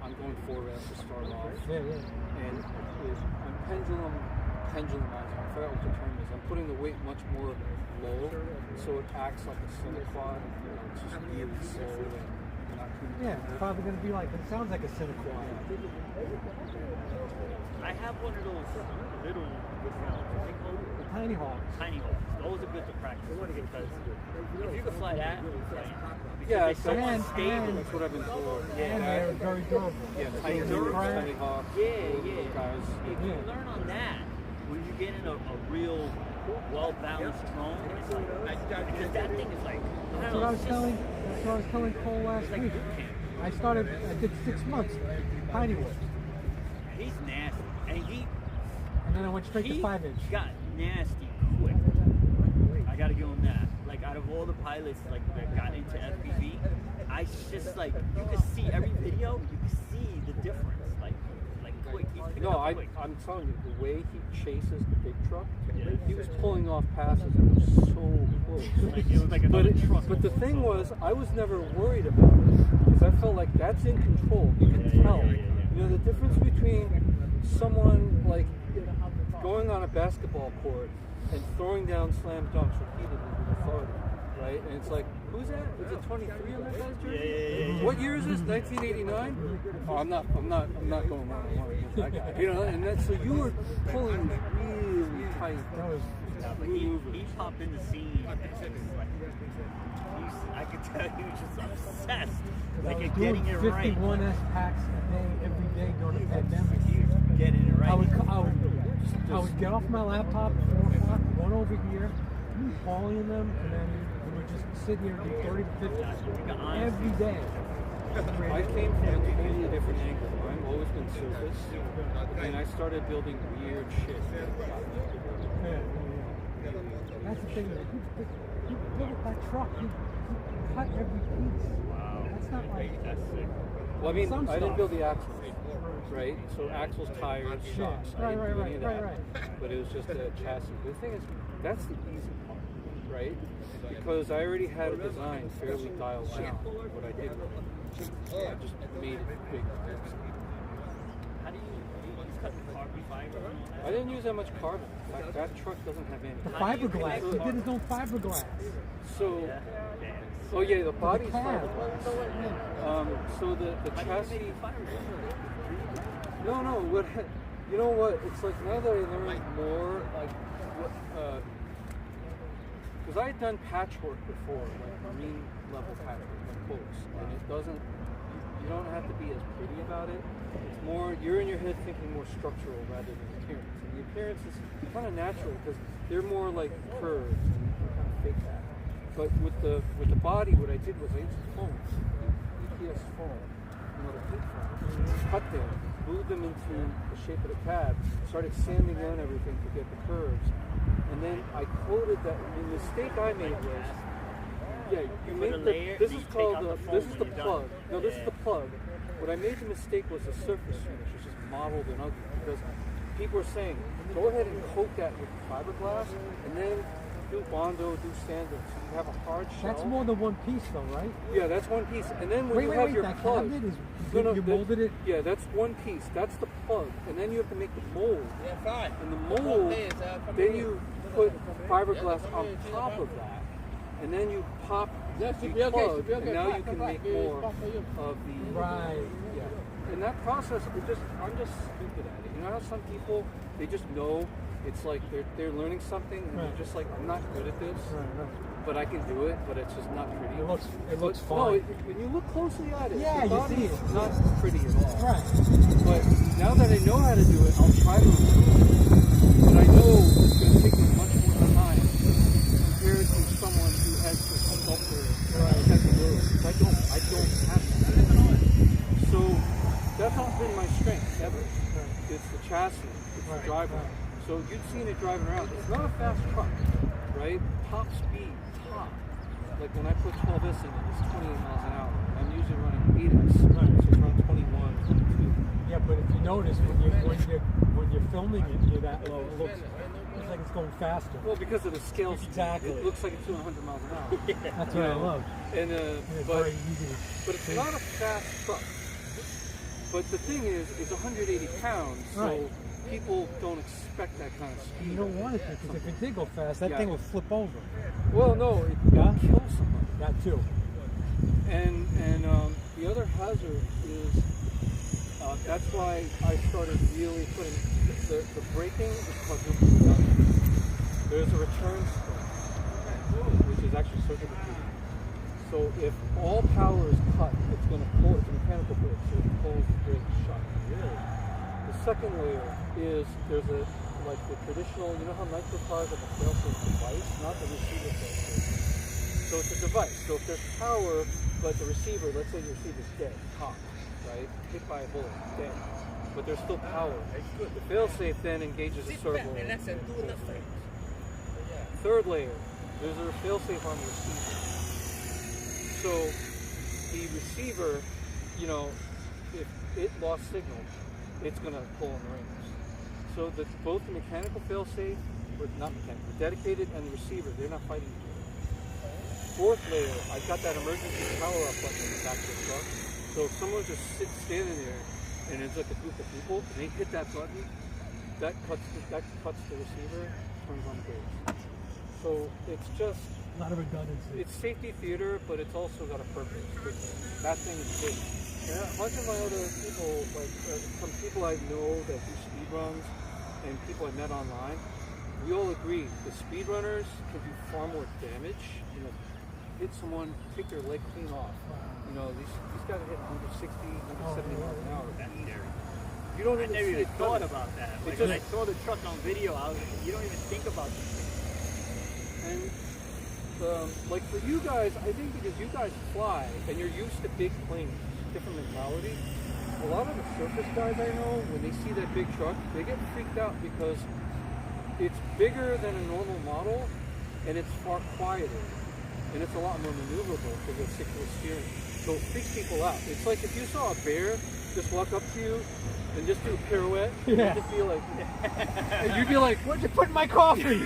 I'm going 4S to start off, Yeah. and I'm pendulumizing. I forgot what the term is. I'm putting the weight much more low, so it acts like a Cinequad. You know, it's just really slow and not too. Yeah, it's probably going to be like, it sounds like a Cinequad. I have one of those little, what they call them? The Tiny Hawks. Tiny hawks. Those are good to practice because if you can fly that, because Yeah, they're so and- unstable. That's what I've been told. And they're very durable. Yeah, So tiny they Hawks, crash. Tiny Hawks. Yeah. Guys. If you learn on that, when you get in a real well-balanced drone, it's like, because that thing is like, I That's don't what know, I was it's telling. That's what I was telling Cole last like week. boot camp. I did 6 months Tiny Hawk, He's nasty, and and then I went straight to he 5-inch. got nasty quick. I gotta give him that. Like out of all the pilots like that got into FPV, I just like you can see every video, you can see the difference. Like quick. He picked No, up quick. I'm telling you, the way he chases the big truck, Yeah. he was pulling off passes that were so close. Like, it was like But, another truck. but the thing was, I was never worried about it because I felt like that's in control. You can Yeah, tell. yeah. You know, the difference between someone like going on a basketball court and throwing down slam dunks repeatedly with authority, right? And it's like, who's that? Is it 23 on that guy's jersey? Yeah. What year is this? 1989? Oh, I'm not going one against that guy. You know, and so you were pulling really tight. That was But he popped in the scene. And like, I could tell he was just obsessed. Like I was at doing getting it right. 51S packs a day, every day during the pandemic. He was getting it right. I would get off my laptop at 4 o'clock, run over here, calling them, and then we would just sit here and do 30 to 50 every day. I came from a totally different angle. I've always been surface, and I started building weird shit. That's the thing. You built that truck. You cut every piece. Wow. That's not like. That's sick. Well, I mean, Some I didn't stuff. build the axles, right? So axles, tires, shocks. I didn't do any of that. But it was just a chassis. But the thing is, that's the easy part, right? Because I already had a design fairly dialed down. What I did, I just made it big. How do you cut the carbon fiber and all that? I didn't use that much carbon. In fact, that truck doesn't have any. The fiberglass. He did his own fiberglass. So, Yeah. oh yeah, the body's cab. fiberglass. So the How do chassis. you make fiberglass? No. What? You know what? It's like now that I learned more, like what, because I had done patchwork before, like marine level patchwork, like quotes, and it doesn't. You don't have to be as pretty about it. It's more you're in your head thinking more structural rather than appearance, and the appearance is kind of natural because they're more like curves and you can kind of fake that. But with the body, what I did was I used foams, EPS foam, you know, the heat foam, cut them, moved them into the shape of the cab, started sanding down everything to get the curves, and then I coated that. The mistake I made was, yeah, you make put a layer, this then is you take called out the, the foam this is when the you're plug. done. No, this is Yeah. the plug. What I made the mistake was the surface finish, which is mottled and ugly, because people are saying, go ahead and coat that with fiberglass, and then do Bondo, do standard, so you have a hard shell. That's more than one piece, though, right? Yeah, that's one piece. And then when you have Wait. your That plug, cabinet is. no, You that- molded it. Yeah, that's one piece. That's the plug, and then you have to make the mold. Yeah, fine. And the mold, then you put fiberglass on top of that, and then you pop That the should be okay. plug, Should be okay. and now Come you back, can come make back. more It's not for you. of the Right. yeah. And that process, I'm just stupid at it. You know how some people, they just know it's like they're learning something, and Right. they're just like, I'm not good at this, Right. but I can do it, but it's just not pretty. It looks No, fine. when you look closely at it, Yeah, the you body see is it. not pretty at all. Right. But now that I know how to do it, I'll try to improve it. But I know it's going to take me much more time compared to someone who has the sculptor capabilities. I don't have that. So that's not been my strength ever. It's the chassis, it's the driver. So you've seen it driving around. It's not a fast truck, right? Top speed, top. Like when I put 12S in it, it's 28 miles an hour. I'm usually running 8S, so it's around 21, 22. Yeah, but if you notice when you're filming it, you're that low. It looks like it's going faster. Well, because of the scale speed, Exactly. it looks like it's doing 100 miles an hour. That's what I love. And It's but very easy to but it's see. not a fast truck. But the thing is, it's 180 pounds, so Right. people don't expect that kind of speed. You don't want it to, because if it did go fast, that Yeah. thing would flip over. Well, no, it Yeah? kills somebody. That too. And the other hazard is that's why I started really putting the braking is quadruple reduction. There's a return spring, which is actually circuit repeating. So if all power is cut, it's going to pull. It's a mechanical brake, so it pulls the brake shut. The second layer is there's a like the traditional. You know how nitro cars have a fail-safe device, not the receiver fail-safe. So it's a device. So if there's power, but the receiver, let's say the receiver's dead, hot, right? Hit by a bullet, dead. But there's still power. The fail-safe then engages a servo. Third layer, there's a fail-safe on the receiver. So the receiver, you know, if it lost signal, it's going to pull in the rings. So that both the mechanical fail-safe, or not mechanical, dedicated, and the receiver, they're not fighting each other. Fourth layer, I got that emergency power up button in the back of the truck. So if someone just standing there and it's like a group of people and they hit that button, that cuts the receiver, turns on the brakes. So it's just A lot of redundancy. it's safety theater, but it's also got a purpose. That thing is big. And a bunch of my other people, like some people I know that do speed runs and people I met online, we all agree the speed runners can do far more damage. You know, hit someone, take their leg clean off. You know, these guys are hitting 160, 170 miles an hour. That's scary. You don't I even never see even it thought coming. about that. Like just- when I saw the truck on video, you don't even think about these things. And like for you guys, I think because you guys fly and you're used to big planes, different mentality. A lot of the surface guys I know, when they see that big truck, they get freaked out because it's bigger than a normal model and it's far quieter and it's a lot more maneuverable because of cyclical steering. So it freaks people out. It's like if you saw a bear just walk up to you and just do a pirouette, Yeah. you'd just be like, you'd be like, Where'd you put my coffee?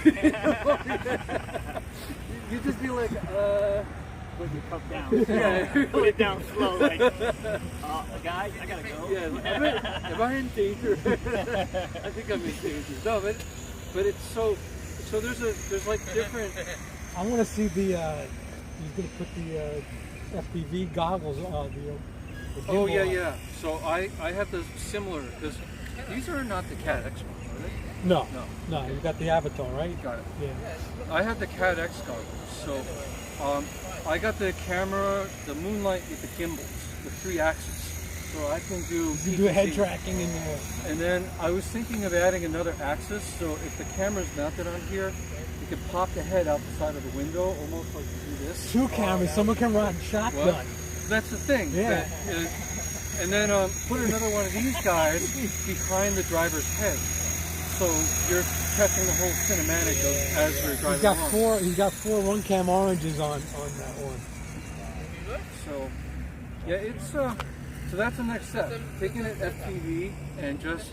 you'd just be like, When you come down, Yeah. put it down slow, like, guys, I gotta go. yeah, am I in danger? I think I'm in danger. No, but it's so there's like different. I want to see the. He's gonna put the FPV goggles on the Oh gimbal on. yeah. So I have the similar because these are not the Cat X ones, are they? No, No. no. You got the Avatar, right? Got it. Yeah. I have the Cat X goggles. So I got the camera, the Moonlight with the gimbals, the 3 axis. So I can do. You do head PTZ. tracking and And then I was thinking of adding another axis, so if the camera's mounted on here, you can pop the head out the side of the window, almost like you do this. 2 cameras. Someone can run shotgun. What? That's the thing. Yeah. And then put another one of these guys behind the driver's head, so you're catching the whole cinematic of as you're driving He's got along. 4. He's got 4 1-cam oranges on that one. So yeah, it's so that's the next step. Taking it FPV and just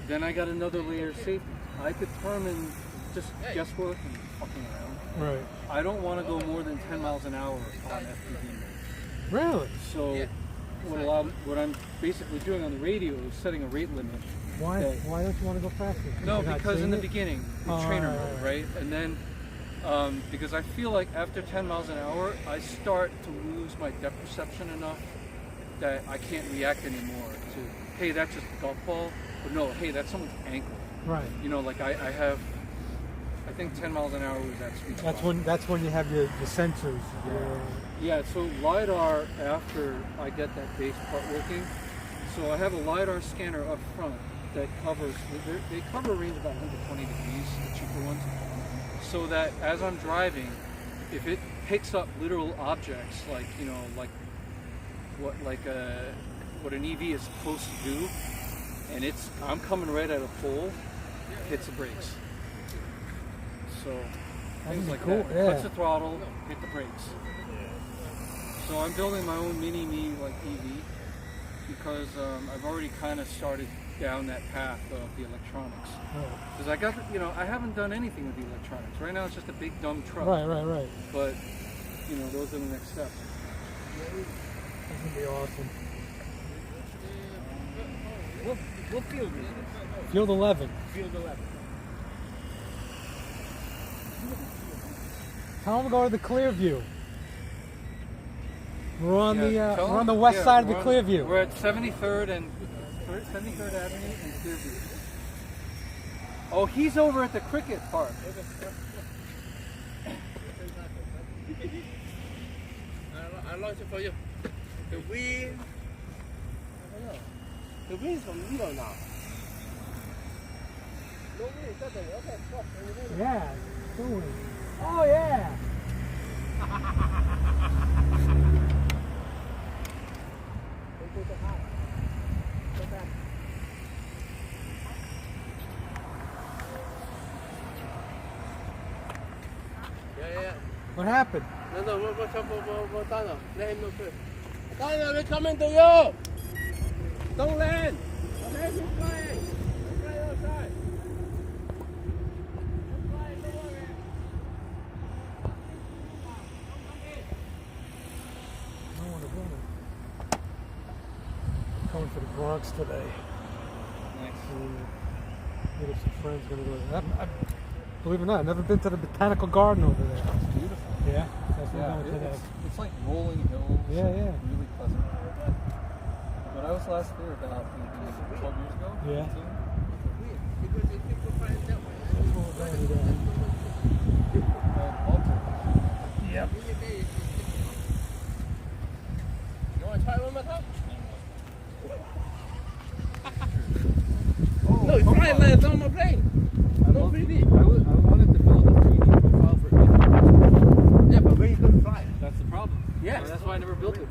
then I got another layer of safety. I determine just guesswork and fucking around. Right. I don't want to go more than 10 miles an hour on FPV. Really? So what I'm basically doing on the radio is setting a rate limit. Why? Okay. Why don't you want to go faster? No, You're not because in seeing the it? beginning, the Oh, trainer right, mode, right. right? And then because I feel like after 10 miles an hour, I start to lose my depth perception enough that I can't react anymore to, hey, that's just a golf ball, or no, hey, that's someone's ankle. Right. You know, like I think 10 miles an hour was that sweet spot. That's when you have your sensors. Yeah, so LiDAR, after I get that base part working, so I have a LiDAR scanner up front that covers, they cover a range of about 120 degrees, the cheaper ones, so that as I'm driving, if it picks up literal objects, like, you know, like what an EV is supposed to do, and I'm coming right at a pole, hits the brakes. So things like cool, that. yeah. Cuts the throttle, hit the brakes. So I'm building my own mini-me like EV because I've already kind of started down that path of the electronics. Because I haven't done anything with the electronics. Right now it's just a big dumb truck. Right. But, you know, those are the next steps. That's gonna be awesome. What field is it? Field 11. Field 11. Tell them to go to the Clearview. We're on Tell we're on the them- west yeah, side of the we're on- Clearview. We're at 73rd Avenue and Clearview. Oh, he's over at the cricket park. I launch it for you. The wind. I don't know. The wind's from middle now. No wind, doesn't it? Okay, stop. Yeah. Doing. Oh yeah. Go to high. Go back. Yeah. What happened? No, what's up with Donald? Let him know first. Donald, we're coming to you! Don't land! Okay, he's flying! He's flying outside! He's flying, don't worry! No one is running. Coming for the Bronx today. Meet up some friends. Gonna go. Believe it or not, I've never been to the botanical garden over there. It's beautiful. Yeah, that's what I'm going today. It's like rolling hills. Yeah. Really pleasant. When I was last there about maybe 12 years ago. Yeah. 18, Because if people find that way, Yep. you want to try one more time? Oh, No, it's flying like a normal plane. No 3D. I wanted to build a 3D profile for it. Yeah, but where you going to fly? That's the problem. Yeah. That's why I never built it.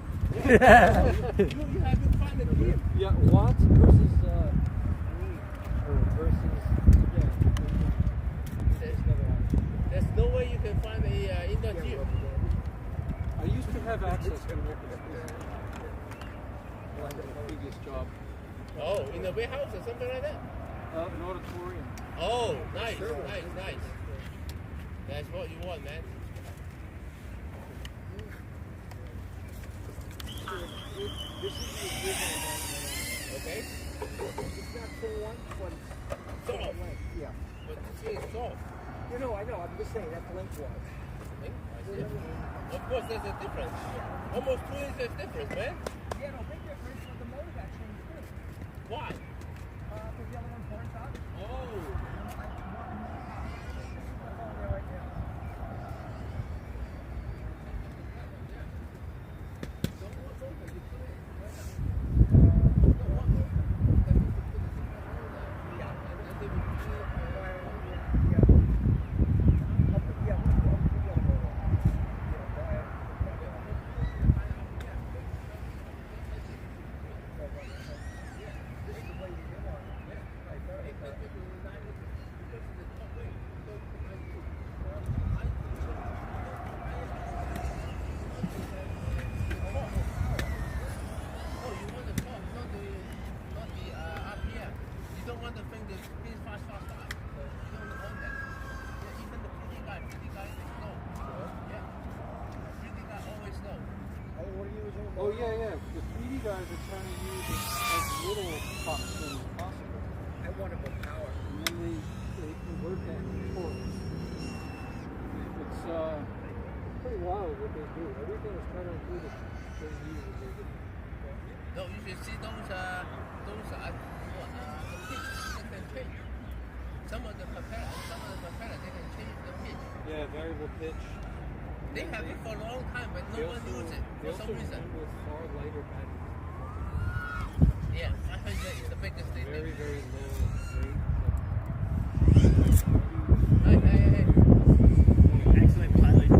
You have to find it here. Yeah, watts versus There's no way you can find a indoor gym. I used to have access to it. Like the previous job. Oh, in the warehouse or something like that? An auditorium. Oh, nice. That's what you want, man. This is the original one. Okay? It's not full one, but it's Soft. Yeah. But this is soft. You know, I know. I'm just saying that's lengthwise. Of course, there's a difference. Almost 2 inches difference, man. Yeah, no, big difference, but the motor got changed too. Why? Because the other one's horn top. Oh. Oh yeah. The 3D guys are trying to use as little top spin as possible. I want to go power. And then they convert that to torque. It's wild what they do. Everything is counterintuitive. They use what they do. No, you should see those the pitch they can change. Some of the propeller, they can change the pitch. Yeah, variable pitch. They have it for a long time, but no one uses it They for also some reason. come with far lighter batteries. Yeah, 500 is the biggest they Very, do. very low weight. Hey. Excellent pilot.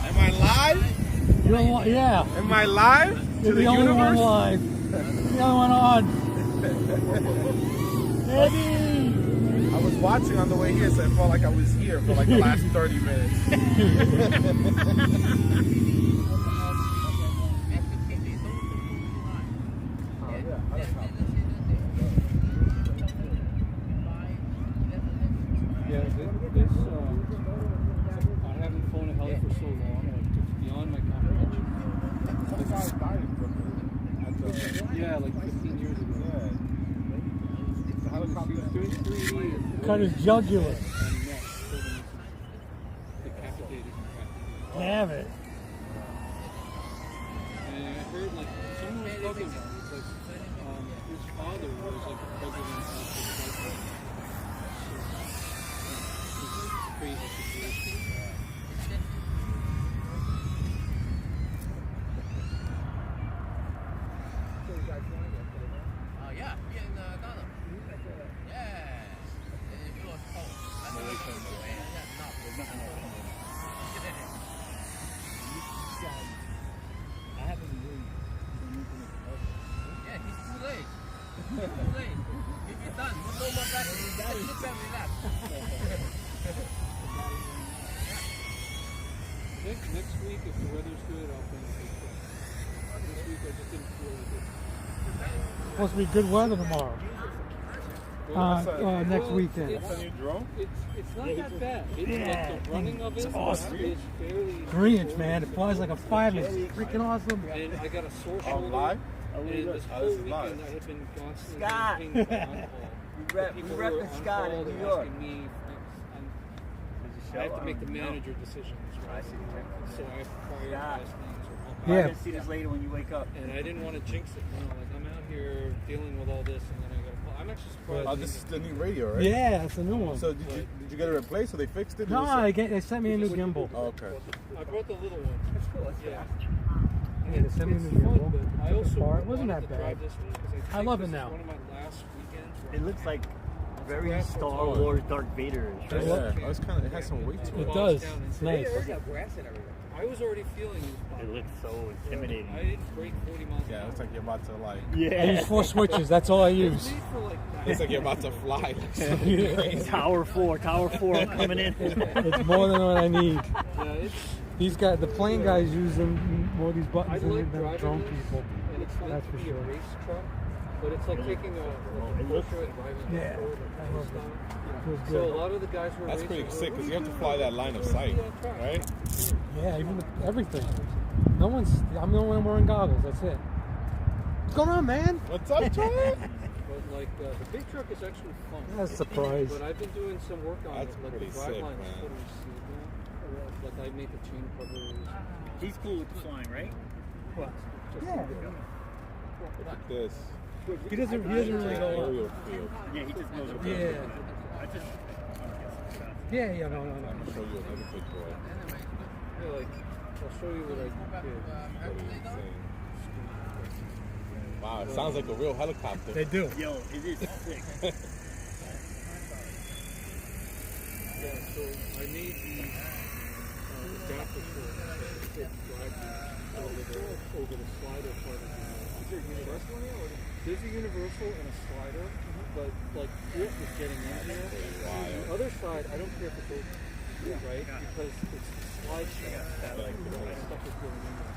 Am I live? Yeah. Am I live? You're To the the only one universe? live. The only one on. Eddie! I was watching on the way here, so I felt like I was here for like the last 30 minutes. Yeah, this I haven't flown a heli for so long, like it's beyond my comprehension. Yeah, like 15 years ago. He was doing 3D Cut his jugular. and neck, so decapitated and cracked. Damn it. And I heard like someone was talking about it. It's like his father was like the president of the flight. It's a crazy situation. Yeah, here in Ghana. Yeah. It was cold. I know it's cold. Yeah, no. I haven't really been using it. Yeah, he's too late. He's too late. If you're done, no more battery. Sit back, relax. Next week, if the weather's good, I'll play the big truck. This week, I just didn't feel like it. Supposed to be good weather tomorrow. Next weekend. That's a new drone? It's not that bad. It's Yeah, like the running of it it's awesome. is fairly 3-inch, man. It flies like a 5-inch. Freaking awesome. And I got a sore Oh, shoulder. live? And this Oh, whole this is weekend live. I had been constantly Scott. getting pinged for on-call. People who were repping Scott in on-call, New they're York. asking me, I have to make the manager decisions, right? So I have to prioritize things. Or Yeah. I'll see this later when you wake up. And I didn't want to jinx it. You know, like I'm out here dealing with all this, and then I got to call. I'm actually surprised. Oh, this is the new radio, right? Yeah, that's a new one. So did you get it replaced or they fixed it? No, they sent me a new gimbal. Oh, okay. I brought the little one. That's cool. Yeah. Yeah, they sent me a It's new fun, gimbal. but I Took it also apart. It wasn't wanted that to drive bad. this one 'cause I think love this it is now. One of my last weekends. where It looks like very Grass Star or Wars Darth Vader-ish. Yeah, Right? oh, it's kind of, it has some weight to It it. does. It's nice. got grass and everything. I was already feeling It looks so I intimidating. didn't break 40 miles an Yeah, hour. it looks like you're about to like, I Yeah. use 4 switches. That's all I use. Made for like it's like you're about to fly. Like something crazy. Tower 4, I'm coming in. It's more than what I need. yeah, it's. These guys, the plane guys using more of these I buttons than like than driving drone this, people. and it's meant That's to for be sure. a race truck, but it's like taking a it looks- Porsche and driving it Yeah, forward I and love style. Feels So a good. lot of the guys were That's racing, pretty like, sick "What because are you have to doing? fly that line of sight, right? Yeah, even everything. No one's. I'm the only one wearing goggles. That's it. What's going on, man? What's up, Charlie? But like the big truck is actually fun. That's a surprise. But I've been doing some work on That's it. Like pretty the sick, driveline man. is totally sealed now. Like I made the chain covers. He's cool with the flying, right? Yeah. Look at this. He doesn't really go. Aerial field. Yeah, he just knows what Yeah. I just. Yeah. No. I'm gonna show you another picture. Yeah, like I'll show you what I did. Pretty insane. Wow, it sounds like a real helicopter. They do. Yo, it is sick. Yeah, so I made the adapter for it. So it could drive me over the slider part of the Is there a universal in here? There's a universal and a slider, but like it is getting in here. The other side, I don't care if it's open, right? Because it's the slide shaft that like the stuff is going in there.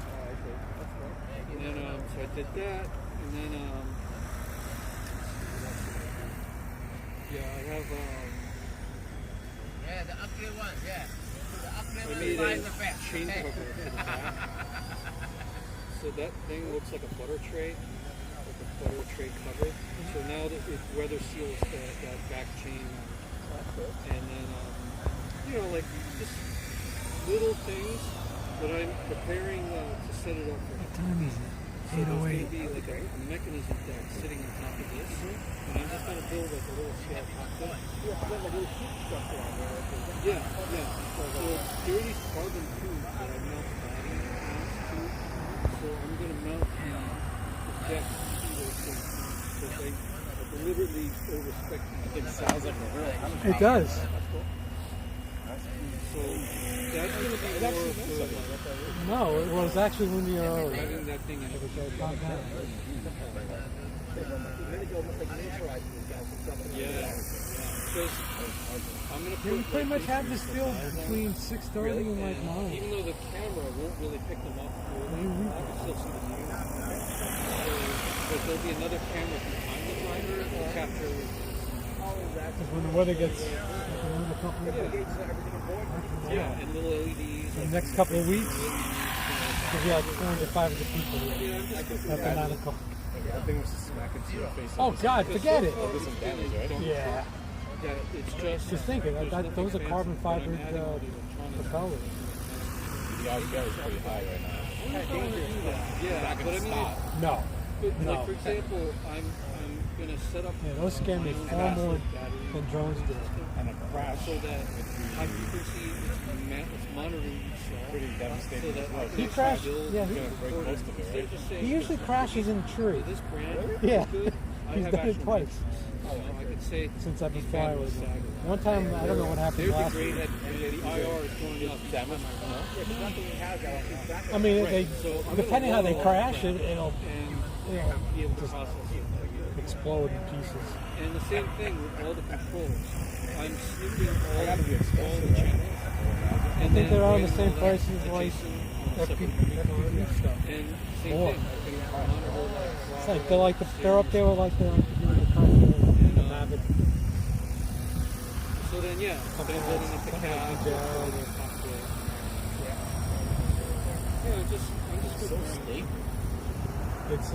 And then so I did that, and then yeah, I have Yeah, the ugly one, yeah. The ugly I one made flies a the best. chain Okay. cover for the back. So that thing looks like a butter tray, like a butter tray cover. So now that it weather seals that back chain, and then you know, like just little things that I'm preparing to set it up for. What time is it? So there's going to be like a mechanism deck sitting on top of this, and I'm just going to build like a little shelf cockpit. Yeah. So there are these carbon tubes that I mount the body mounts to. So I'm going to mount the deck to those things. So they deliberately respect. I think it sounds like a real. It does. So that's going to be more for No, it was actually when you driving that thing in. calm down. Yeah. Because I'm going to Yeah, we put pretty like much have this field between 6:30 and like 9. even though the camera won't really pick them up, I can still see the view. But there'll be another camera behind the driver to capture. Because when the weather gets like a little couple of Yeah, and little LEDs. the next couple of weeks, there'll be like 400, 500 people here at the 9 o'clock. That thing was just smacking to your face. Oh God, forget it. There's some damage, right? Yeah. Yeah, it's Just think it. Those are carbon fibered propellers. The RPM is pretty high right now. Yeah, but I mean, No. but No. like for example, I'm gonna set up Yeah, those scare me far more than drones do. And a crash so that high frequency it's monitoring itself. pretty So devastating that as well. He crashed. Yeah, He's gonna break most of it, right? he usually crashes in a tree. This brand, Yeah. good. I He's have done it actual twice metrics. I could say since I've been these flying panels with him. sag. One time, I don't know what happened They're last degraded. week. The IR is going up. Damage. I mean, they, So I'm gonna depending how they level crash that it, it'll and be able to just process it. explode in pieces. And the same thing with all the controls. I'm snipping all the channels. I think they're all the same price as adjacent like separate FPV stuff. And same More. thing. I can monitor It's like they're up there with like the Mavic. So then yeah, then building up the cab. Yeah, I'm just So sleep. It's If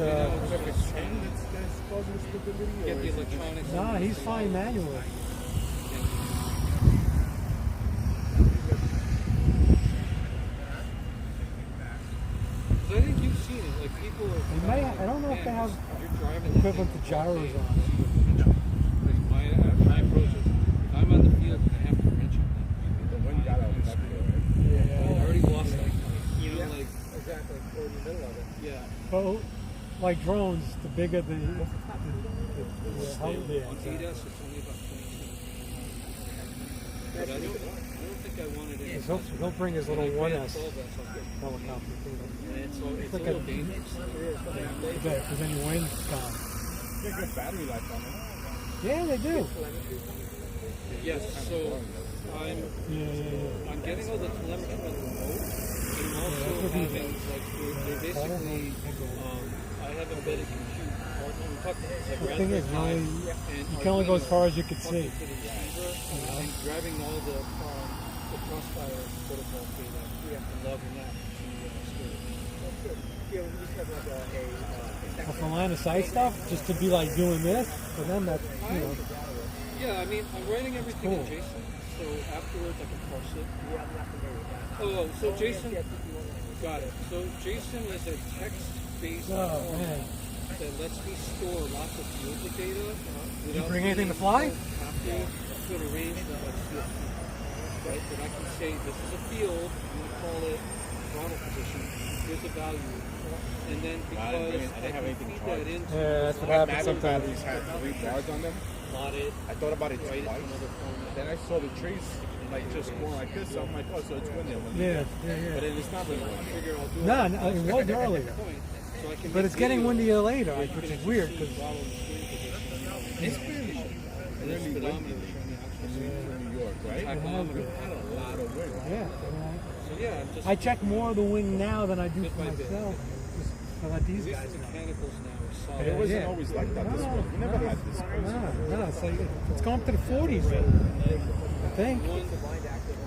it's chain that's causing stability, get or the is it electronics. nah, he's flying manually. So I think you've seen it. Like people are. They may, I don't know if they have You're driving equivalent to gyros on it. My approach is, if I'm on the field, I have to wrench on that. the wind got out of that field, right? I already lost that. You know, like Exactly, or in the middle of it. yeah. But like drones, the bigger the On how, yeah, exactly. ADAS, it's only about 22. But I don't think I wanted it. 'Cause he'll bring his little 1S 12S, I'll get helicopter too. and it's like a a- little dangerous. If there's any wind gone. They got battery life on it. Yeah, they do. Yes, so Yeah. I'm getting all the telemetry on the remote, and I'm also having like they're basically I have embedded compute. I'm talking like The thing is, Raspberry Pi, you and can only go as far as you can talking see. to the receiver, and driving all the crossfire protocol data and logging that to But for line of sight stuff, just to be like doing this, for them that's Yeah, I mean, I'm writing everything cool. in JSON, so afterwards I can parse it. Oh, so JSON, got it. So JSON is a text-based Oh, format man. that lets me store lots of field data. Did you bring anything to fly? To arrange the field. Right, that I can say this is a field. I'm going to call it throttle position. Here's a value, and then because I can feed that into Yeah, that's what My happens Mavic sometimes. batteries had 3 bars on them. plot it, I thought about it write it to twice. another format. Then I saw the trees like just going like this. So I'm like, oh, so it's windy. I'm gonna leave Yeah, it. yeah, But yeah. then it's not really windy. Figure I'll do No, it. no, it was earlier. Point, so I can But make it's getting videos windier later, where you which can is weird actually see because throttle and steering position. It's been And it's really predominantly windy from the actual in New York, right? tachometer. Had a lot of wind. yeah. So yeah, I'm just I check more of the wing now than I do Bit for by bit. myself. Just to let these these guys know. mechanicals now are solid. It wasn't Yeah. always like that. This one. We never had this crazy. No, it's like it's going up to the 40s. I think. One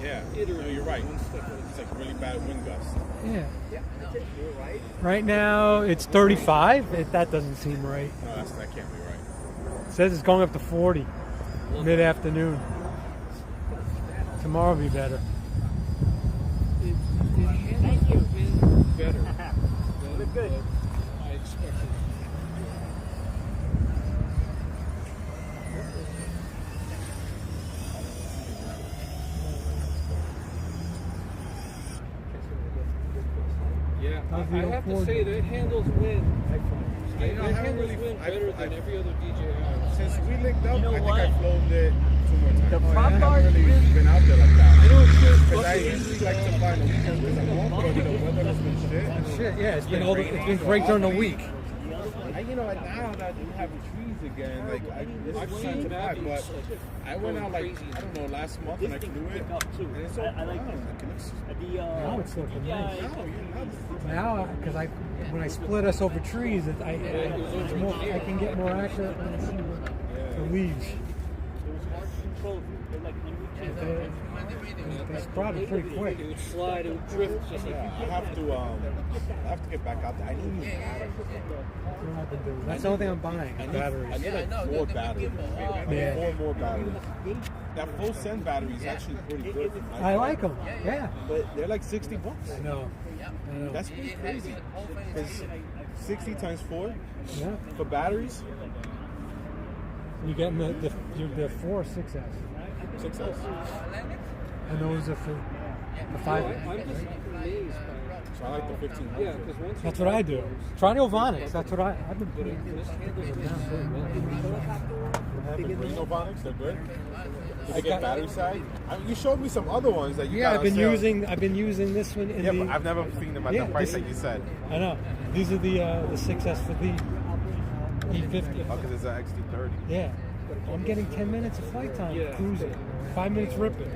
Yeah. No, you're right. It's like really bad wind gusts. Yeah. Right now it's 35. That doesn't seem right. No, that can't be right. It says it's going up to 40 mid-afternoon. Tomorrow will be better. think it went better than Look good. what I expected. Yeah, I have to say that handles wind. It handles wind better than every other DJI. Since we linked up, You know I think what? I flown it 2 more times. The I prop haven't guard really really- been out there like that. I know it's just Because I usually like to fly on the weekends because I'm off, but the weather has been shit. Shit, yeah, it's been great during the week. You know, now that we have trees again, like I've it's seen not bad, Matthews, but like, I went out like crazy. I don't know last month This and I thing flew can it. pick up too. And it's so I like wow, this. it looks Now it's looking nice. now, Now, because when I split us over trees, I can get more accurate when I see the leaves. It was hard to control. Like when we checked They sprout it pretty quick. It would slide, it would drift, just like I have to get back out there. I need new batteries. That's what I've been doing. That's the only thing I'm buying. I Batteries. need like more batteries. I need Yeah. more and more batteries. That full send battery is actually pretty good. I like them. Yeah. But they're like $60. I know. I know. That's pretty crazy. Because 60 times 4 Yeah. for batteries, You getting the 4 or 6S, 6S. and those are for the 5. I'm just amazed by So I like the 1500. Yeah, because once That's what I do. Try Novonix. That's what I've been putting. this handles it down so well. You know Vonix, they're good. Did you got- get battery side? I mean, you showed me some other ones that you Yeah, got I've been on sale. using this one in Yeah, the. but I've never seen them at Yeah, the price this- that you said. I know. These are the 6S for the E50. Oh, because it's an XT30. Yeah. I'm getting 10 minutes of flight time Yeah. cruising. 5 minutes ripping.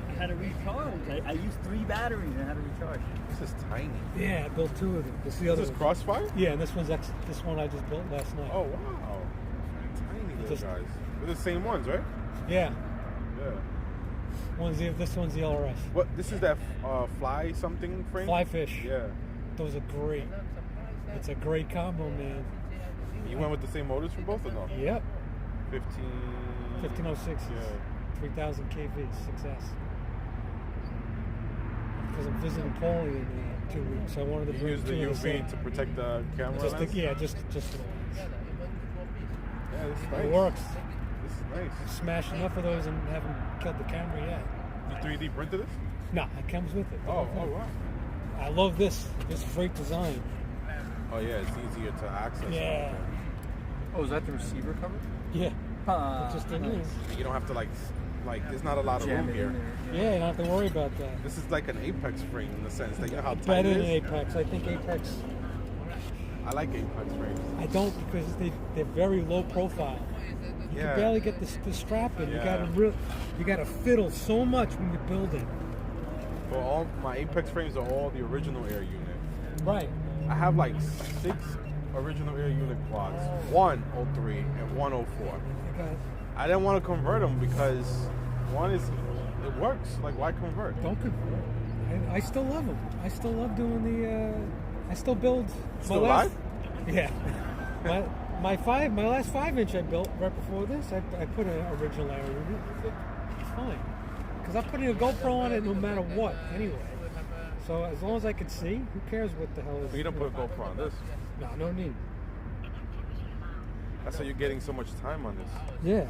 I had to recharge. I used 3 batteries and I had to recharge. This is tiny. Yeah, I built 2 of them. This is the This other is one. Crossfire? Yeah, and this one I just built last night. Oh, wow. Tiny little Just- guys. They're the same ones, right? Yeah. Yeah. This one's the LRS. What? This is that fly something frame? Fly fish. Yeah. Those are great. It's a great combo, man. You went with the same motors for both or no? Yep. 1506. 1506. Yeah. 3000 kV, 6S. Because I'm visiting Paulie in 2 weeks, so I wanted to You bring use the 2 of the UV same. to protect the camera Just lens? yeah, just Yeah, this is nice. it works. This is nice. Smashed enough of those and haven't killed the camera yet. You 3D printed this? No, it comes with it. Oh, wow. I love this. This great design. Oh, yeah, it's easier to access. Yeah. Oh, is that the receiver cover? Yeah. It's just in here. You don't have to, like, there's not a lot of Jam room it here. in there. Yeah, you don't have to worry about that. This is like an Apex frame in the sense that you know how tight Better it than is? Apex. I think Apex, I like Apex frames. I don't because they're very low profile. You Yeah. can barely get the strap in. Yeah. You gotta fiddle so much when you build it. Well, all my Apex frames are all the original Air unit. Right. I have like 6 original Air unit quads. 1 03 and 1 04. I got, I didn't want to convert them because one is, it works. Like, why convert? don't convert. I still love them. I still love doing the. I still build. Still my last, alive? Yeah. my last 5-inch I built right before this. I put an original Air unit. It's fine. Because I'm putting a GoPro on it no matter what. Anyway. So as long as I can see, who cares what the hell is. You don't put a GoPro on this. No need. That's how you're getting so much time on this. Yeah.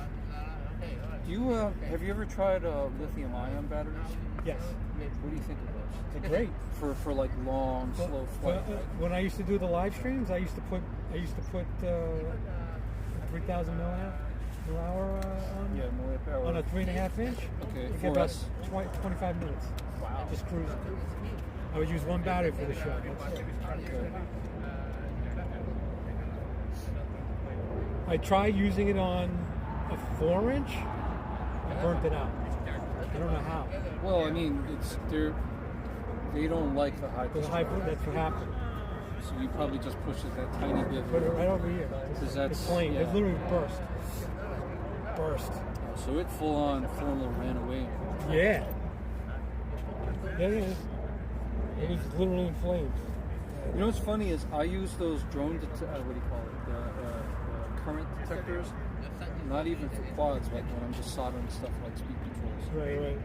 Do you have you ever tried lithium-ion batteries? Yes. What do you think of those? They're great. For like long, slow flight. When I used to do the live streams, I used to put 3,000 mAh on. Yeah, milliamp hour. On a 3.5 inch. Okay, You get about 4S. 25 minutes. Wow. Just cruising. I would use one battery for the show. That's it. Okay. I tried using it on a 4-inch. I burnt it out. I don't know how. Well, I mean, they don't like the high That's pitch. that's what happened. So you probably just pushed it that tiny bit. Put it right over here. Because that's- It's plain. yeah. It literally burst. Burst. So it full on formula ran away. Yeah. Yeah, it is. It was literally in flames. You know what's funny is I use those drone, what do you call it, the current detectors, not even for quads, like when I'm just soldering stuff like speed controls. Right.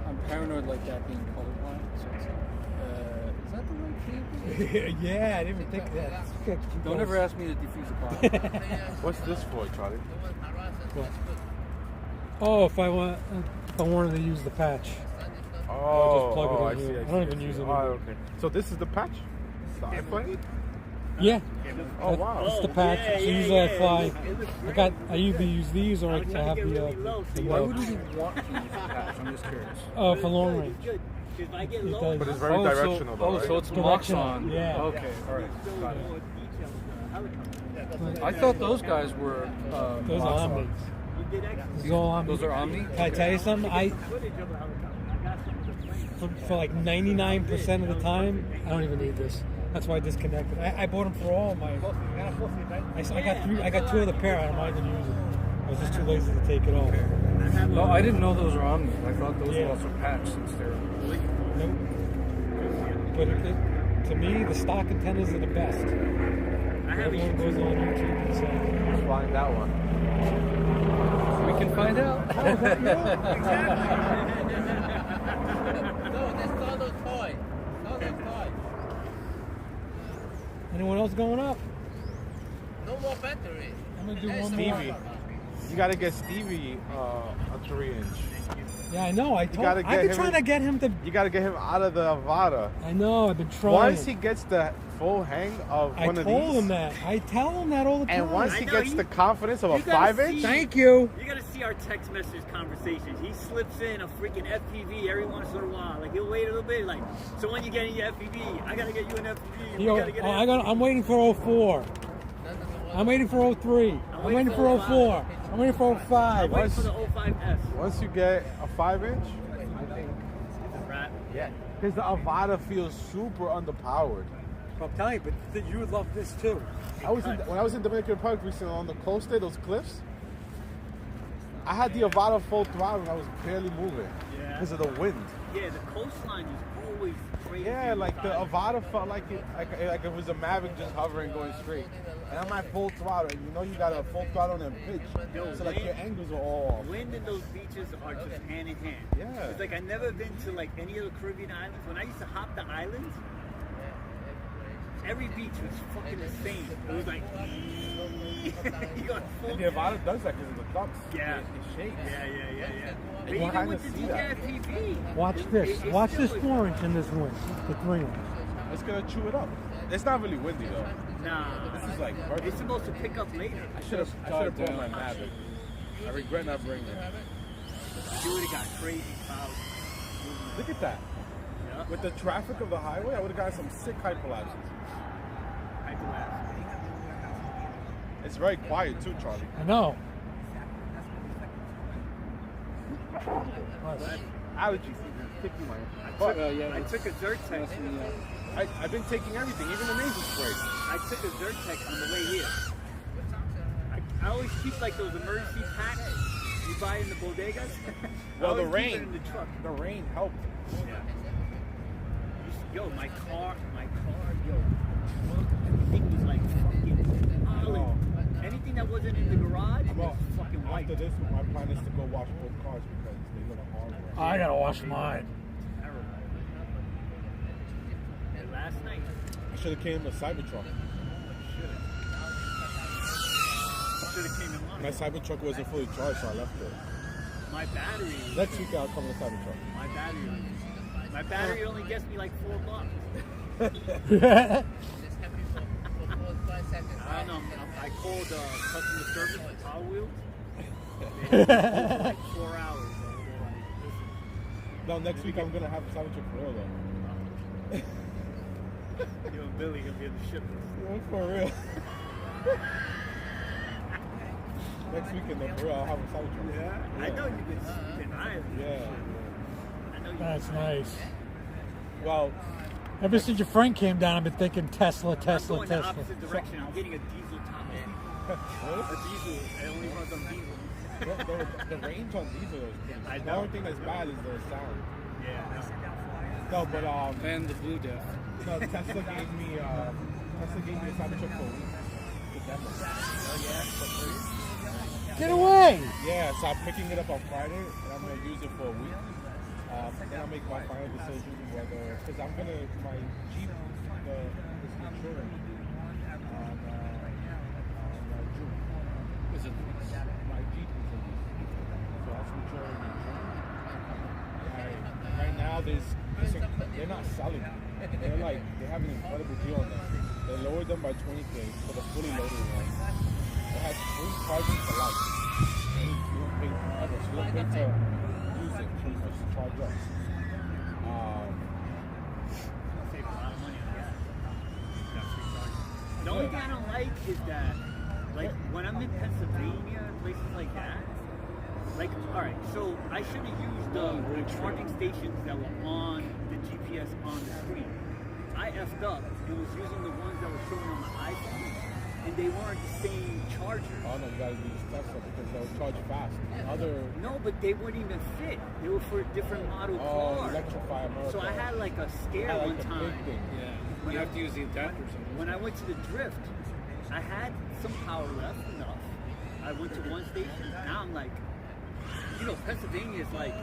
I'm paranoid like that being colorblind. So it's is that the right cable? Yeah, I didn't even think of that. Don't ever ask me to defuse a bomb. What's this for, Charlie? Oh, if I wanted to use the patch. Oh, just plug it I in see. here. I I don't see, even use it Oh, anymore. okay. So this is the patch? The iPhone? Yeah. Oh, wow. It's the patch. So usually I fly. I either use these or I have the Why would you want to use a patch? I'm just curious. for long range. If I get It low, does. But it's very directional, though, right? So it's Directional, Moxon. yeah. Okay, all right. Got it. I thought those guys were Those are Moxon. Omnis. These are all Omni. Those are Omni? Can I tell you something? For like 99% of the time, I don't even need this. That's why I disconnected. I bought them for all my. I got 2 of the pair. I don't mind even use them. I was just too lazy to take it off. No, I didn't know those were Omni. I thought those Yeah. were also patch since they're. Nope. But to me, the stock antennas are the best. Everyone goes on YouTube and says, Let's find that one. We can find out. No, that's not a toy. Not a toy. anyone else going up? No more battery. I'm gonna do That's one the more. Stevie. You gotta get Stevie a 3-inch. Yeah, I know. I've gotta get been him trying in- to get him to. You gotta get him out of the Avada. I know. I've been trying. Once he gets the full hang of I one of these, told him that. I tell him that all the time. and once I he know, gets he- the confidence of a you gotta 5-inch, see- Thank you. You gotta see our text message conversations. He slips in a freaking FPV every once in a while. Like he'll wait a little bit. Like, so when you get in your FPV, I gotta get you an FPV. We Yo, gotta get an I'm waiting for 04. I'm waiting for 03. I'm waiting for 04. I'm waiting for 05. Wait for the 05S. once you get a 5-inch, Right? yeah, because the Avada feels super underpowered. I'm telling you, but you would love this too. When I was in Dominican Republic recently on the coast there, those cliffs, I had the Avada full throttle and I was barely moving Yeah. because of the wind. Yeah, the coastline is always crazy. Yeah, like the Avada felt like it was a Mavic just hovering going straight. And I'm at full throttle, and you know you got a full throttle and pitch, so like your angles are all off. Wind and those beaches are just hand in hand. Yeah. It's like I never been to like any of the Caribbean islands. When I used to hop the islands, every beach was fucking the same. It was like you got full. And the Avada does that because of the ducks. Yeah. It shakes. Yeah. But You even kinda with the see that. DJI-FPV, Watch this. it Watch still this is- 4-inch in this wind. The 3-inch. It's gonna chew it up. It's not really windy though. Nah, This is like it's perfect. supposed to pick up later. I should have brought my Mavic. I regret not bringing it. You would have got crazy clouds. Look at that. Yeah. With the traffic of the highway, I would have gotten some sick hyperlapses. I do ask. It's very quiet too, Charlie. I know. Allergies. Kicking my. But, But I took a Zyrtec. I've been taking everything, even the nasal spray. I took a Zyrtec on the way here. I always keep like those emergency packs you buy in the bodegas. Well, I the always keep it rain. in the truck. The rain helped. Yo, my car, yo, everything was like fucking olive. Anything that wasn't in the garage was fucking white. After this, my plan is to go wash both cars because they look horrible. I gotta wash mine. Terrible. And last night, I should have came in the Cybertruck. should have came in line. My Cybertruck wasn't fully charged, so I left it. My battery, Next week I'll come in the Cybertruck. my battery only gets me like $4. This happens for 5 seconds. I don't know. I called customer service for Power Wheels. They took like 4 hours. No, next week I'm gonna have a Cybertruck for real though. You and Billy gonna be able to ship this. Yeah, for real. Next weekend though, for real, I'll have a Cybertruck. Yeah. I know you've been eyeing it. Yeah. I know you. That's nice. Well, Ever since your friend came down, I've been thinking Tesla, I'm Tesla, going the Tesla. opposite direction. I'm getting a diesel top end. A diesel. It only runs on diesel. the range on diesel is pretty. I The know. only thing that's bad is the sound. Yeah. No, but And the Blue Death. no, Tesla gave me a Cybertruck for a week. To demo. Oh yeah. For free. Get away! Yeah, so I'm picking it up on Friday, and I'm gonna use it for a week. Then I'll make my final decision whether, because I'm gonna my Jeep is maturing on June. Is it? My Jeep is in June, so that's maturing in June. Right now, they're not selling them. They have an incredible deal on them. They lowered them by 20K for the fully loaded one. It has free charging for life. And you don't pay forever, so you don't pay to use it pretty much to charge up. Save a lot of money on gas. Got free charging. The only thing I don't like is that, like, when I'm in Pennsylvania and places like that, like, all right, so I should have used the charging stations that were on the GPS on the screen. I effed up and was using the ones that were showing on the iPhone, and they weren't the same charger. Oh no, you gotta use Tesla because they'll charge fast. No, but they wouldn't even fit. They were for a different model car. Electrify America. So I had like a scare one the time. big thing. Yeah. You have to use the adapter. When I went to the drift, I had some power left enough. I went to one station. Now I'm like, you know, Pennsylvania is like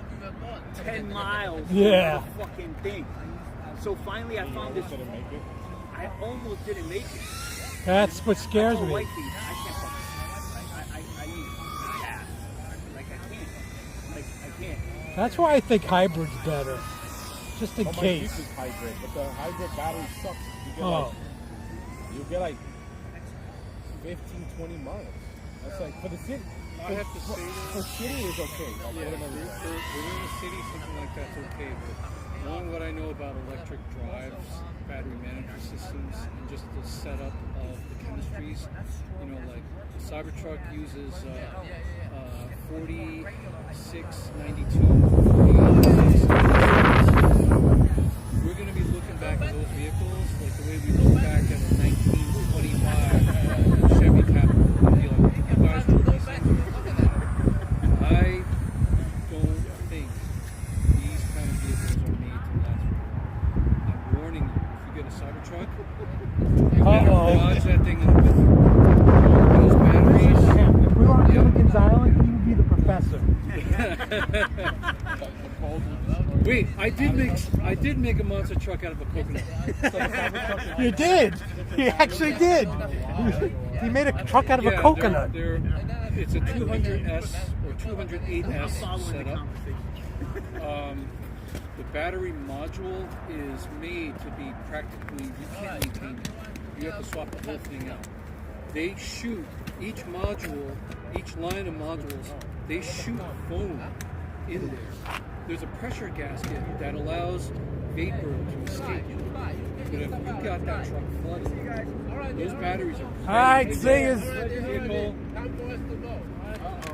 10 miles from the fucking thing. So finally I found this. Didn't make it. I almost didn't make it. That's what scares I told me. Wifey, I can't fucking, I need gas. Like I can't. That's why I think hybrid's better. Just in My Jeep case. is hybrid, but the hybrid battery sucks. You get like 15, 20 miles. That's like for the city. I have to say for city is okay. I'll put it in the For in the city, something like that's okay. But knowing what I know about electric drives, battery management systems, and just the setup of the chemistries, you know, like the Cybertruck uses 4692. We're going to be looking back at those vehicles like the way we look back at a 1925 Chevy Capital. Be like, you guys drove these things. I don't think these kind of vehicles are made to last forever. I'm warning you, if you get a Cybertruck, you better dodge that thing in the winter. Those batteries. If we were on Gilligan's Island, he would be the professor. Wait, I did make a monster truck out of a coconut. You did. You actually did. He made a truck out of a coconut. It's a 200S or 208S setup. The battery module is made to be practically, you can't maintain it. You have to swap the whole thing out. They shoot each module, each line of modules, they shoot foam in there. There's a pressure gasket that allows vapor to escape. But if you got that truck flooded, those batteries are All right, singers. vehicle.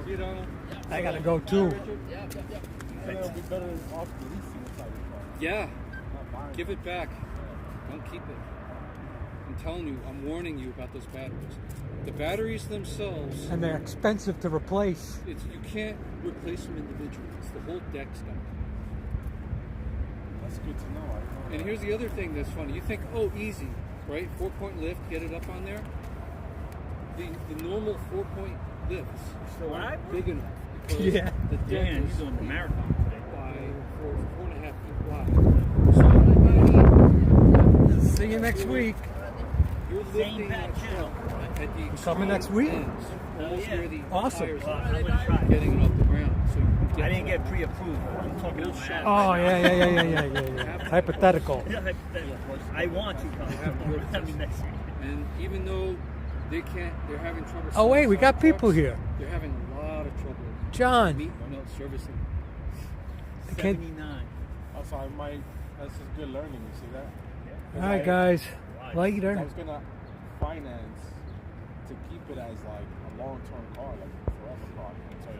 You know, I gotta go too. It'll be better off leasing the Cybertruck. yeah, Not buying give it back. Don't keep it. I'm telling you, I'm warning you about those batteries. The batteries themselves, And they're expensive to replace. you can't replace them individually. It's the whole deck stuff. That's good to know. I don't know. And here's the other thing that's funny. You think, oh, easy, right? 4-point lift, get it up on there. The normal 4-point lifts aren't big enough. Because Yeah. the deck Dan, is he's doing the marathon today. by 4.5 feet wide. So See you next week. you're Same lifting back that channel. truck at the Coming next extreme week? ends, almost yeah. where the Awesome. tires Well, are, I'm gonna try. getting it off the ground. So you can get I didn't get pre-approved. I'm talking on my app. Oh yeah. Hypothetical. I want to come. I mean, next week. And even though they're having trouble. Oh wait, we got selling people trucks, here. They're having a lot of trouble. John. Servicing. Can't- 79. Also, that's just good learning. You see that? All right, guys. I Later. was gonna finance to keep it as like a long-term car, like a forever car, until